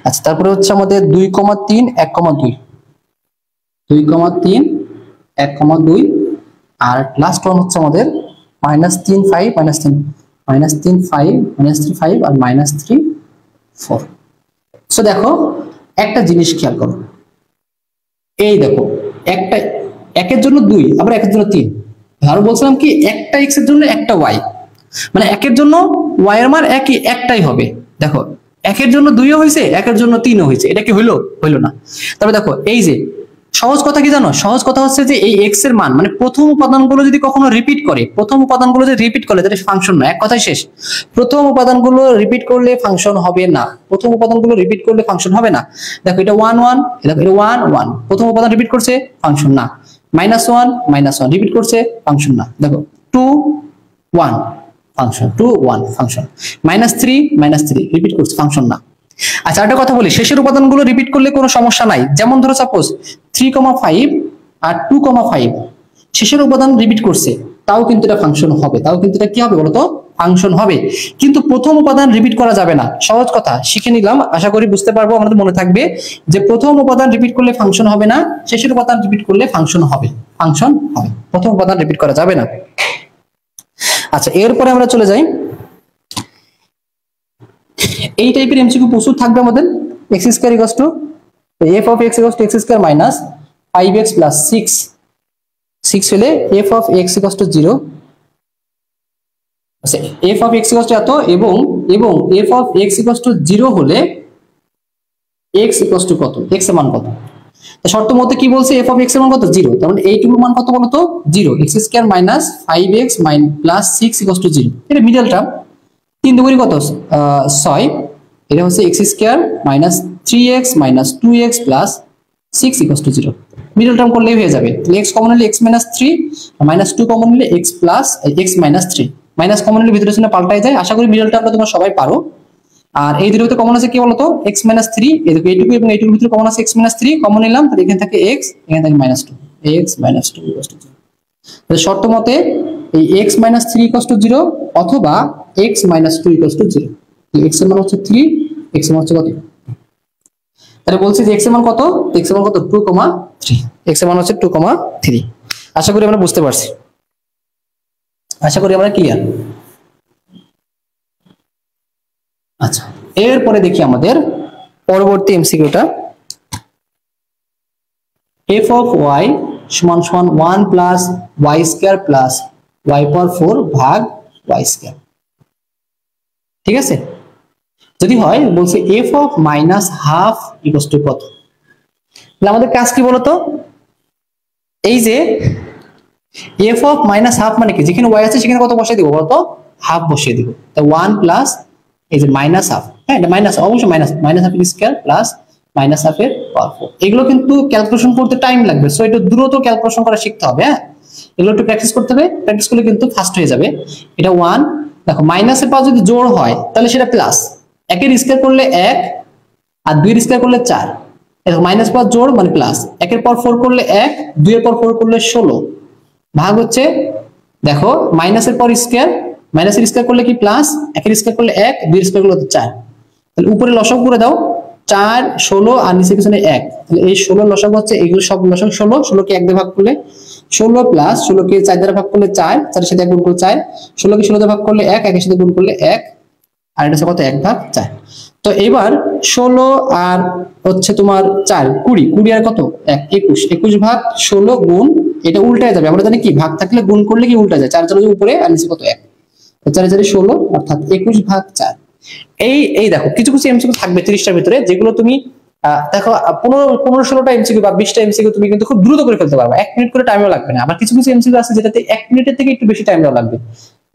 আচ্ছা, তারপরে হচ্ছে আমাদের 2,3, 1,2, 2,3, 1,2, আর লাস্ট ওয়ান হচ্ছে আমাদের -3, 5, -3, 5, -3, 5 আর -3, 4। সো দেখো একটা জিনিস খেয়াল করো, এই দেখো একটা একের জন্য 2, আবার একের জন্য 3। ধরো বলছিলাম কি একটা এক্স এর জন্য একটা ওয়াই, মানে একের জন্য ওয়াই এর মান একটাই হবে। দেখো একের জন্য 2ও হয়েছে, একের জন্য 3ও হয়েছে, এটা কি হইলো? হইলো না। তবে দেখো এই যে সহজ কথা কি জানো, সহজ কথা হচ্ছে যে এই এক্স এর মান মানে প্রথম উপাদানগুলো যদি কখনো রিপিট করে, প্রথম উপাদানগুলো যদি রিপিট করে তাহলে ফাংশন না, এক কথাই শেষ। প্রথম উপাদানগুলো রিপিট করলে ফাংশন হবে না, প্রথম উপাদানগুলো রিপিট করলে ফাংশন হবে না। দেখো এটা 1 1, দেখো এটা 1 1, প্রথম উপাদান রিপিট করছে ফাংশন না। -1 -1 রিপিট করছে ফাংশন না। দেখো 2 1 ফাংশন, 2 1 ফাংশন। -3 -3 রিপিট করছে ফাংশন না। আচ্ছা একটা কথা বলি, শেষের উপাদানগুলো রিপিট করলে কোনো সমস্যা নাই। যেমন ধরো সাপোজ 3,5 আর 2,5 শেষের উপাদান রিপিট করছে, তাও কিন্তু এটা ফাংশন হবে, তাও কিন্তু এটা কি হবে বলতো, ফাংশন হবে। কিন্তু প্রথম উপাদান রিপিট করা যাবে না। সহজ কথা শিখে নিলাম, আশা করি বুঝতে পারবো, আমাদের মনে থাকবে যে প্রথম উপাদান রিপিট করলে ফাংশন হবে না, শেষের উপাদান রিপিট করলে ফাংশন হবে, ফাংশন হবে, প্রথম উপাদান রিপিট করা যাবে না। আচ্ছা এরপরে আমরা চলে যাই, এই টাইপের এমসিকিউ প্রচুর থাকবে আমাদের। x square equals to f of x equals to x square minus 5x plus 6 হলে f of x equals two 0। আচ্ছা f of x equals two এত এবং f of x equals two 0 হলে x ইকুয়ালস টু কত, x এর মান কত। তো শর্ত মতে কি বলছে, f অফ x এর মান কত 0, তার মানে এইটুকুর মান কত বলতো 0, x square minus 5x plus 6 equals to 0। এটা মিডল টার্ম, 3 দুগুণে কত 6, এটা হচ্ছে x square minus 3x minus 2x plus 6 equals to 0। Middle term করলেই হয়ে যাবে। তাহলে x কমন হলে x মাইনাস 3 আর মাইনাস 2 কমন হলে x plus x minus 3, minus common হলে ভিতরে শুনে পাল্টাই যায়। আশা করি মিডল টার্মটা তোমরা সবাই পারো। আর এই দুটোর ভিতরে কমন আছে কি বলতো, x মাইনাস 3, এদিকে এইটুকু এবং এইটুকুর ভিতরে কমন আছে x মাইনাস 3, কমন নিলাম, তাহলে এখানে থাকে x, এখানে থাকে minus 2, x minus 2 equals to 0। তাহলে শর্ত মতে এই x মাইনাস 3 ইকুয়ালস টু 0 অথবা x minus 2 equals to 0। x এর মান হচ্ছে 3, x এর মান হচ্ছে কত, তাহলে বলছি যে x এর মান কত, x এর মান কত 2,3, x এর মান হচ্ছে 2,3। আশা করি আমরা বুঝতে পারছি, আশা করি আমরা ক্লিয়ার। আচ্ছা এরপরে দেখি আমাদের পরবর্তী এমসিকিউটা, f অফ y সমান সমান 1 plus y square plus y পাওয়ার 4 ভাগ y স্কয়ার। ঠিক আছে, যদি হয় বলছে f of minus half equals to কত। তাহলে আমাদের কাজ কি বলতো, এই যে f অফ মাইনাস হাফ মানে কি, যেখানে y আছে সেখানে কত বসিয়ে দিব বলতো, হাফ বসিয়ে দিব। তো 1 প্লাস এই যে মাইনাস হাফ, হ্যাঁ এটা মাইনাস, অবশ্যই minus half square plus minus half এর পাওয়ার 4। এগুলো কিন্তু ক্যালকুলেশন করতে টাইম লাগবে, সো এটা দ্রুত ক্যালকুলেশন করা শিখতে হবে। হ্যাঁ এগুলো একটু প্র্যাকটিস করতে হবে, প্র্যাকটিস করলে কিন্তু ফাস্ট হয়ে যাবে। এটা 1, দেখো মাইনাসের পাওয়ার যদি জোড় হয় তাহলে সেটা প্লাস, 1 এর স্কয়ার করলে 1 আর 2 এর স্কয়ার করলে 4, দেখো মাইনাস পাওয়ার জোড় মানে প্লাস, 1 এর পাওয়ার 4 করলে 1, 2 এর পাওয়ার 4 করলে 16 ভাগ হচ্ছে, দেখো মাইনাসের পাওয়ার স্কয়ার, মাইনাসের স্কয়ার করলে কি প্লাস, 1 এর স্কয়ার করলে 1, 2 এর স্কয়ার করলে 4, তাহলে উপরে লসাগু করে দাও 4 16 আর নিচে পিছনে 1, তাহলে এই 16 লসাগু হচ্ছে, এগুলো সব লসাগু 16 কে 1 দিয়ে ভাগ করলে 16 প্লাস 16 কে 4 দ্বারা ভাগ করলে 4, 4 এর সাথে 1 গুণ করলে 4, 16 কে 16 দিয়ে ভাগ করলে 1, 1 এর সাথে গুণ করলে 1, আর এটা হচ্ছে কত 1 ভাগ 4। তো এবার 16 আর হচ্ছে তোমার 4 20, 20 আর কত 1 21, 21 ভাগ 16 গুণ, এটা উল্টায় যাবে, আমরা জানি কি ভাগ থাকলে গুণ করলে কি উল্টা যায়, 4 চলে যায় উপরে আর নিচে কত 1, 4 4 16 অর্থাৎ 21/4। এই দেখো কিছু কিছু এমসিকিউ থাকবে 30টার ভিতরে, যেগুলো তুমি দেখো 15-16টা এমসিকিউ বা 20টা এমসিকিউ তুমি কিন্তু খুব দ্রুত করে ফেলতে পারবে, 1 মিনিট করে টাইমও লাগবে না। আবার কিছু কিছু এমসিকিউ আছে যেটাতে 1 মিনিটের থেকে একটু বেশি টাইম লাগবে,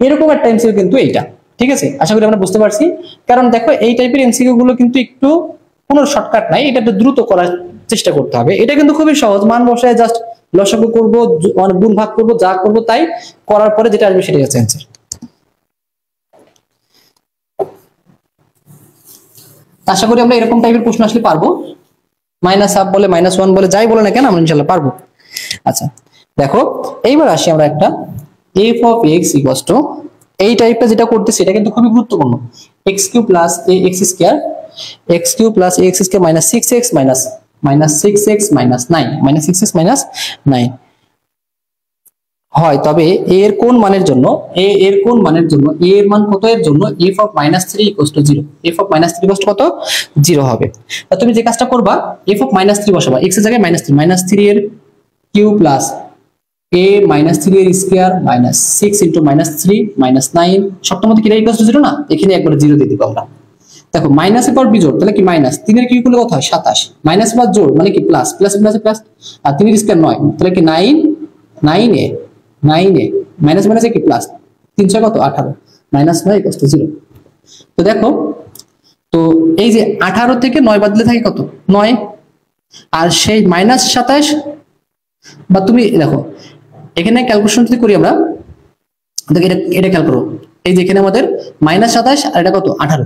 এরকম একটা এমসিকিউ কিন্তু এইটা। ঠিক আছে, আশা করি আমরা বুঝতে পারছি। কারণ দেখো এই টাইপের এমসিকিউ গুলো কিন্তু একটু কোনো শর্টকাট নাই, এটা একটু দ্রুত করার চেষ্টা করতে হবে। এটা কিন্তু খুবই সহজ, মান বসায় জাস্ট লসাগু করব, মানে গুণ ভাগ করব, যা করব তাই করার পরে যেটা আসবে সেটাই হচ্ছে অ্যান্সার। আশা করি আমরা এরকম টাইপের প্রশ্ন আসলে পারবো, -হাফ বলে -1 বলে যাই বলে না কেন আমরা ইনশাআল্লাহ পারবো। আচ্ছা দেখো এইবার আসি আমরা একটা f of x equals to, এই টাইপটা যেটা করতেছি এটা কিন্তু খুবই গুরুত্বপূর্ণ, x³ plus ax square, x³ plus ax square minus 6x minus 6x minus 9 minus 6x minus 9 হয়, তবে a এর কোন মানের জন্য a এর কোন মানের জন্য a এর মান কত এর জন্য f of -3 equals to 0, f of -3 equals to কত 0 হবে। তা তুমি যে কাজটা করবা f of -3 বসাবা, x এর জায়গায় -3 এর কিউ প্লাস a -3 এর স্কয়ার মাইনাস 6 ইনটু -3 -9 সবটার মধ্যে কি এটা ইকুয়াল টু 0 না, এখানে একবার 0 দিয়ে দিব আমরা। দেখো মাইনাসের পর বিজোড় তাহলে কি মাইনাস, 3 এর কিউ করলে কত হয় 27, মাইনাস প্লাস জোড় মানে কি প্লাস, প্লাস প্লাস প্লাস, আর 3 এর স্কয়ার 9 তাহলে কি 9 9 মাইনাস মাইনাস কি প্লাস, 3 6 কত 18 -9 ইকুয়াল টু 0। তো দেখো তো এই যে 18 থেকে 9 বাদ দিলে থাকে কত 9, আর সেই -27 বা তুমি দেখো এখানে ক্যালকুলেশন যদি করি আমরা, দেখো এটা খেয়াল করো, এই যে এখানে আমাদের -27 আর এটা কত 18,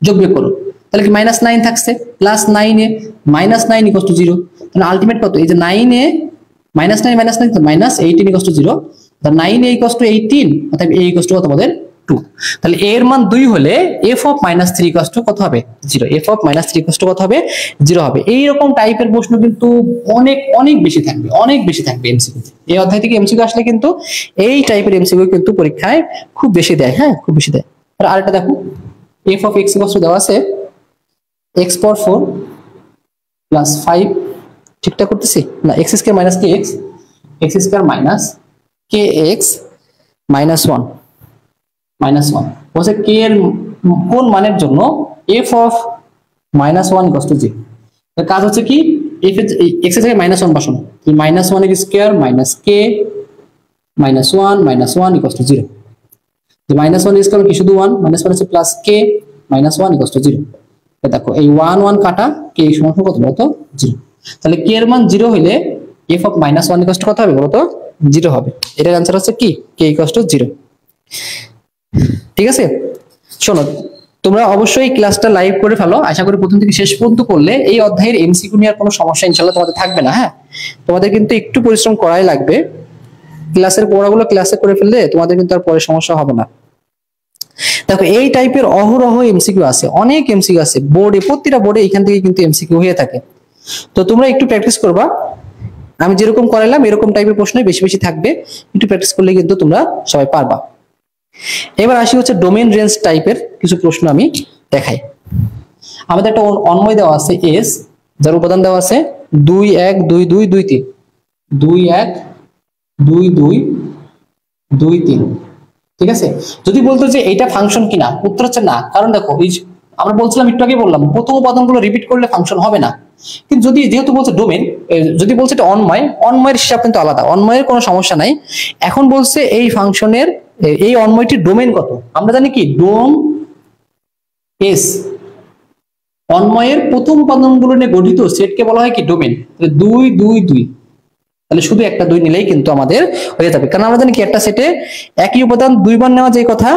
যোগ বিয়োগ করো তাহলে কি -9 থাকছে, প্লাস 9 এ -9 ইকুয়াল টু 0, তাহলে আলটিমেট কত এই যে 9 এ -9 তো -18 ইকুয়াল টু 0, তো 9 এ ইকুয়াল টু 18 অর্থাৎ a ইকুয়াল টু কত আমাদের 2। তাহলে a এর মান 2 হলে f of -3 ইকুয়াল টু কত হবে 0, f of -3 ইকুয়াল টু কত হবে 0 হবে। এই রকম টাইপের প্রশ্ন কিন্তু অনেক অনেক বেশি থাকবে, অনেক বেশি থাকবে এমসিকিউ। এই অধ্যায় থেকে এমসিকিউ আসলে কিন্তু এই টাইপের এমসিকিউ কিন্তু পরীক্ষায় খুব বেশি দেয়, হ্যাঁ খুব বেশি দেয়। আর আরেকটা দেখো f of x equal to দেওয়া আছে x পাওয়ার 4 প্লাস 5, ঠিকঠাক করতেছি না, x square minus kx, x square minus kx minus 1 বলছে k এর কোন মানের জন্য f of -1 ইকুয়াল টু 0। এর কাজ হচ্ছে কি f এর x এর জায়গায় -1 বসানো, এই -1 এর square minus k -1 equal to 0, যে -1 এর স্কয়ার কি শুধু 1 -1 আছে প্লাস k -1 ইকুয়াল টু 0। দেখো এই 1 1 কাটা k সমান কত বলতো 0, তাহলে k এর মান 0 হইলে f of -1 ইকুয়াল টু কত হবে বলতো 0 হবে। এটার आंसर হচ্ছে কি k ইকুয়াল টু 0। ঠিক আছে, শোনো তোমরা অবশ্যই ক্লাসটা লাইভ করে ফেলো, আশা করি প্রথম থেকে শেষ পর্যন্ত করলে এই অধ্যায়ের এমসিকিউ নিয়ে আর কোনো সমস্যা ইনশাআল্লাহ তোমাদের থাকবে না। হ্যাঁ তোমাদের কিন্তু একটু পরিশ্রম করাই লাগবে, ক্লাসের পড়াগুলো ক্লাসে করে ফেললে তোমাদের কিন্তু আর পরে সমস্যা হবে না। দেখো এই টাইপের অহরহ এমসিকিউ আছে, অনেক এমসিকিউ আছে বোর্ডে, প্রতিটা বোর্ডে এখান থেকে কিন্তু এমসিকিউ হয়ে থাকে। তো তোমরা একটু প্র্যাকটিস করবা, আমি যেরকম করাইলাম এরকম টাইপের প্রশ্ন বেশি বেশি থাকবে, একটু প্র্যাকটিস করলে কিন্তু তোমরা সবাই পারবা। এবার আসি হচ্ছে ডোমেইন রেঞ্জ টাইপের কিছু প্রশ্ন আমি দেখাই। আমাদের একটা অন্বয় দেওয়া আছে এস, যার উপাদান দেওয়া আছে 2 1 2 2 2 3, 2 1 2 2 2 3। ঠিক আছে, যদি বলতো যে এটা ফাংশন কিনা, উত্তর হচ্ছে না। কারণ দেখো এই আমরা বলছিলাম একটু আগে বললাম প্রথম উপাদানগুলো রিপিট করলে ফাংশন হবে না, কিন্তু যদি যেহেতু বলছে ডোমেন, যদি বলছে এটা অন্বয়ের হিসাব কিন্তু আলাদা, অন্বয়ের কোনো সমস্যা নাই। এখন বলছে এই ফাংশনের এই অন্বয়টির ডোমেন কত, আমরা জানি কি ডোম এস, অন্বয়ের প্রথম উপাদানগুলো নিয়ে গঠিত সেটকে বলা হয় কি ডোমেন। 2 2 2, তাহলে শুধু একটা 2 নিলেই কিন্তু আমাদের হয়ে যাবে, কারণ আমরা জানি কি একটা সেটে একই উপাদান 2 বার নেওয়া যায় কথা,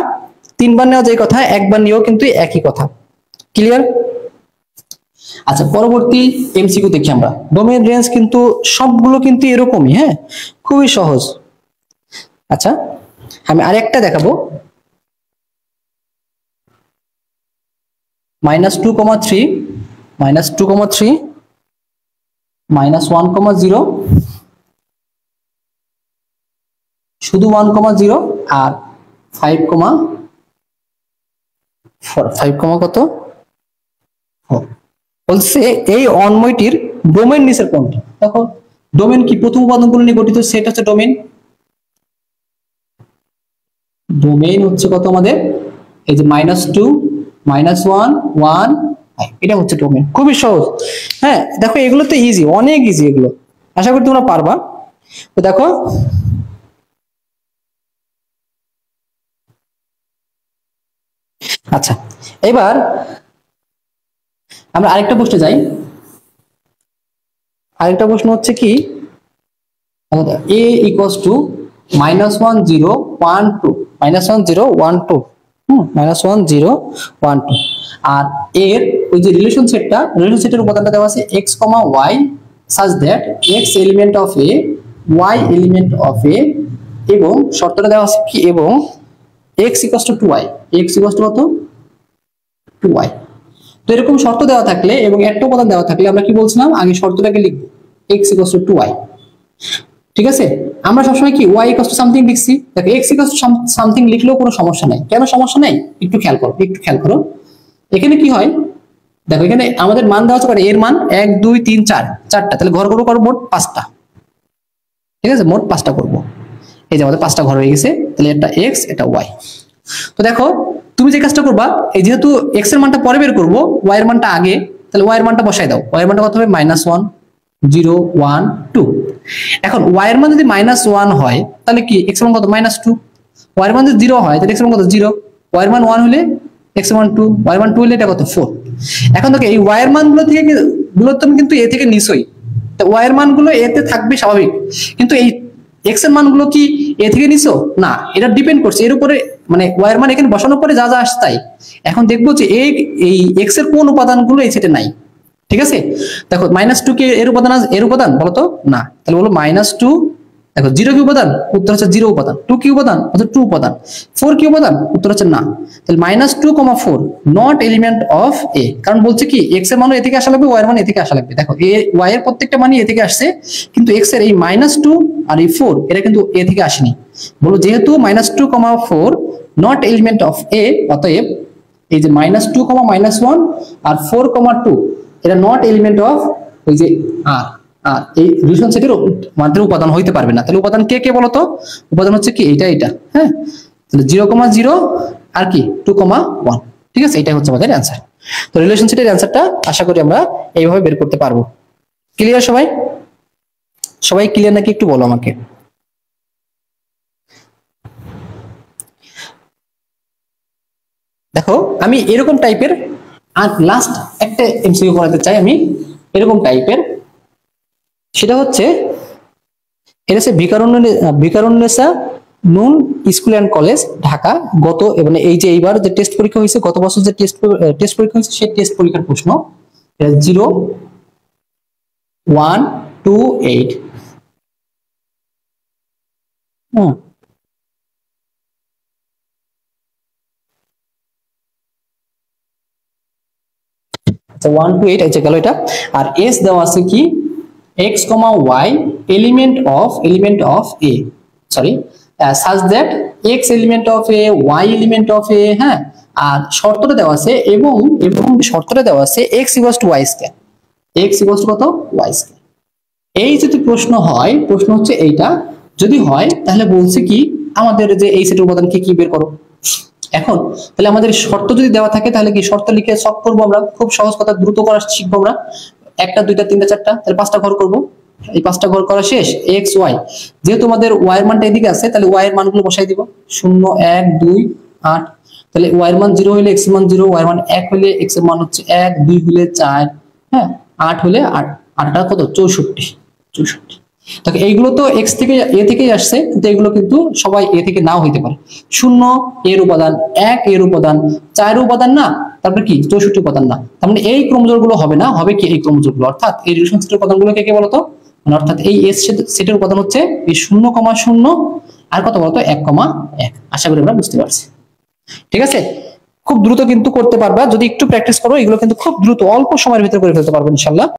3 বার নেওয়া যায় কথা, একবার নিয়েও কিন্তু একই কথা। ক্লিয়ার? আচ্ছা পরবর্তী এমসিকিউ দেখি আমরা। ডোমেইন রেঞ্জ কিন্তু সবগুলো কিন্তু এরকমই, হ্যাঁ খুবই সহজ। আচ্ছা আমি আরেকটা দেখাবো, -2,3 -2,3 -1,0 শুধু 1,0 আর 5,4 কত বলছে এই অন্বয়টির ডোমেন নিচের কোনটি। দেখো ডোমেন কি প্রথম উপাদানগুলো নিয়ে গঠিত সেট হচ্ছে ডোমেন, ডোমেইন হচ্ছে কত আমাদের, এই যে -2 -1 1, এটা হচ্ছে ডোমেইন। খুবই সহজ। হ্যাঁ দেখো এগুলো তো ইজি, অনেক ইজি এগুলো, আশা করি তোমরা পারবা। তো দেখো আচ্ছা, এবার আমরা আরেকটা প্রশ্নে যাই। আরেকটা প্রশ্ন হচ্ছে কি, a equals to -1 0 1 2, -1 0 1 2, -1 0 1 2, আর এর ওই যে রিলেশন সেটের উপাদানটা দেওয়া আছে x, y such that x element of a, y element of a, এবং শর্তটা দেওয়া আছে কি, এবং x equals to 2y, x equals to কত 2y। তো এরকম শর্ত দেওয়া থাকলে এবং একটা উপাদান দেওয়া থাকলে আমরা কি বলছিলাম, আগে শর্তটাকে লিখব x equals to 2y। ঠিক আছে, আমরা সবসময় কি y equals to সামথিং লিখছি, দেখো x equals to সামথিং লিখলেও কোনো সমস্যা নাই। কেন সমস্যা নাই, একটু খেয়াল করো, এখানে কি হয় দেখো, এখানে আমাদের মান দেওয়া আছে, এর মান 1 2 3 4, চারটা, তাহলে ঘর করবো মোট 5টা। ঠিক আছে, মোট 5টা করব। এই যে আমাদের 5টা ঘর হয়ে গেছে, তাহলে এটা x এটা y। তো দেখো তুমি যে কাজটা করবা, এই যেহেতু x এর মানটা পরে বের করবো, y এর মানটা আগে, তাহলে y এর মানটা বসাই দাও। y এর মানটা কত হবে, -1 0 1 2। এখন y এর মান যদি -1 হয় তাহলে কি x এর মান কত, -2। y এর মান যদি 0 হয় তাহলে x এর মান কত, 0। y এর মান 1 হলে x এর মান 2, y এর মান 2 হলে এটা কত, 4। এখন দেখো এই y এর মানগুলো থেকে তুমি কিন্তু a থেকে নিছই, তো y এর মানগুলো a তে থাকবে স্বাভাবিক, কিন্তু এই x এর মানগুলো কি a থেকে নিছো না, এটা ডিপেন্ড করছে এর উপরে, মানে y এর মান এখানে বসানোর পরে যা যা আসছে তাই। এখন দেখবো যে এই x এর কোন উপাদানগুলো এই সেটে নাই। ঠিক আছে, দেখো -2 কে এর উপাদান বলতো না, তাহলে বলো -2, দেখো 0 কি উপাদান, উত্তর হচ্ছে 0 উপাদান। 2 কি উপাদান, অর্থাৎ 2 উপাদান। 4 কি উপাদান, উত্তর হচ্ছে না। তাহলে -2, 4 নট এলিমেন্ট অফ a, কারণ বলছে কি x এর মান এ থেকে আসা লাগবে, y এর মান এ থেকে আসা লাগবে। দেখো y এর প্রত্যেকটা মানই এ থেকে আসছে, কিন্তু x এর এই -2 আর এই 4 এটা কিন্তু a থেকে আসেনি। বলো যেহেতু -2, 4 নট এলিমেন্ট অফ a, অতএব এই যে -2, -1 আর 4, 2 এটা নট এলিমেন্ট অফ ওই যে আর এই রিলেশন সেটের মধ্যে উপাদান হইতে পারবে না। তাহলে উপাদান কে কে বলতো, উপাদান হচ্ছে কি এটা। হ্যাঁ, তাহলে 0, 0 আর কি 2, 1। ঠিক আছে, এটাই হচ্ছে আমাদের অ্যান্সার। তো রিলেশন সেটের অ্যান্সারটা আশা করি আমরা এইভাবে বের করতে পারবো। ক্লিয়ার সবাই? সবাই ক্লিয়ার নাকি একটু বলো আমাকে। দেখো আমি এরকম টাইপের আর লাস্ট একটা এমসিকিউ করাতে চাই আমি, এরকম টাইপের। সেটা হচ্ছে এটা হচ্ছে ভিকারুন্নেসা নুন স্কুল অ্যান্ড কলেজ ঢাকা, গত মানে এই যে এইবার যে টেস্ট পরীক্ষা হয়েছে, গত বছর যে টেস্ট পরীক্ষা হয়েছে সেই টেস্ট পরীক্ষার প্রশ্ন। 0 1 2 8। আচ্ছা 1 2 8 আছে গেল এটা। আর এস দেওয়া আছে কি, x, y element of a, sorry such that x element of a, y element of a। হ্যাঁ, আর শর্তটা দেওয়া আছে এবং শর্তটা দেওয়া আছে x equals to y square, x equals to কত, y square। এই যদি প্রশ্ন হয়, প্রশ্ন হচ্ছে এইটা, যদি হয় তাহলে বলছে কি আমাদের যে এই সেটের উপাদান কি বের করো। এখন তাহলে আমাদের শর্ত যদি দেওয়া থাকে তাহলে কি শর্ত লিখে সলভ করবো আমরা, খুব সহজ কথা, দ্রুত করা শিখবো আমরা। 1টা 2টা 3টা 4টা, তাহলে 5টা ঘর করবো। এই 5টা ঘর করা শেষ, x y, যেহেতু আমাদের y এর মানটা এদিকে আছে তাহলে y এর মানগুলো বসাই দিব। 0 1 2 8, তাহলে y এর মান 0 হলে x এর মান 0, y এর মান 1 হলে x এর মান হচ্ছে 1, 2 হলে 4, হ্যাঁ 8 হলে 8, 8টা কত 64। দেখো এইগুলো তো x থেকে a থেকেই আসছে, কিন্তু এগুলো কিন্তু সবাই a থেকে নাও হইতে পারে। 0 এর উপাদান, 1 এর উপাদান, 4 এর উপাদান না, তারপর কি 64 উপাদান না। তার মানে এই ক্রমজোড় গুলো হবে না, হবে কি এই ক্রমজোড় গুলো, অর্থাৎ এই রিলেশন সেটের উপাদানগুলো কে কে বলতো, মানে অর্থাৎ এই এস সেটের উপাদান হচ্ছে এই 0, 0 আর কত বলতো 1, 1। আশা করি আমরা বুঝতে পারছি। ঠিক আছে, খুব দ্রুত কিন্তু করতে পারবা যদি একটু প্র্যাকটিস করো, এগুলো কিন্তু খুব দ্রুত অল্প সময়ের ভিতরে করে ফেলতে পারবে ইনশাআল্লাহ।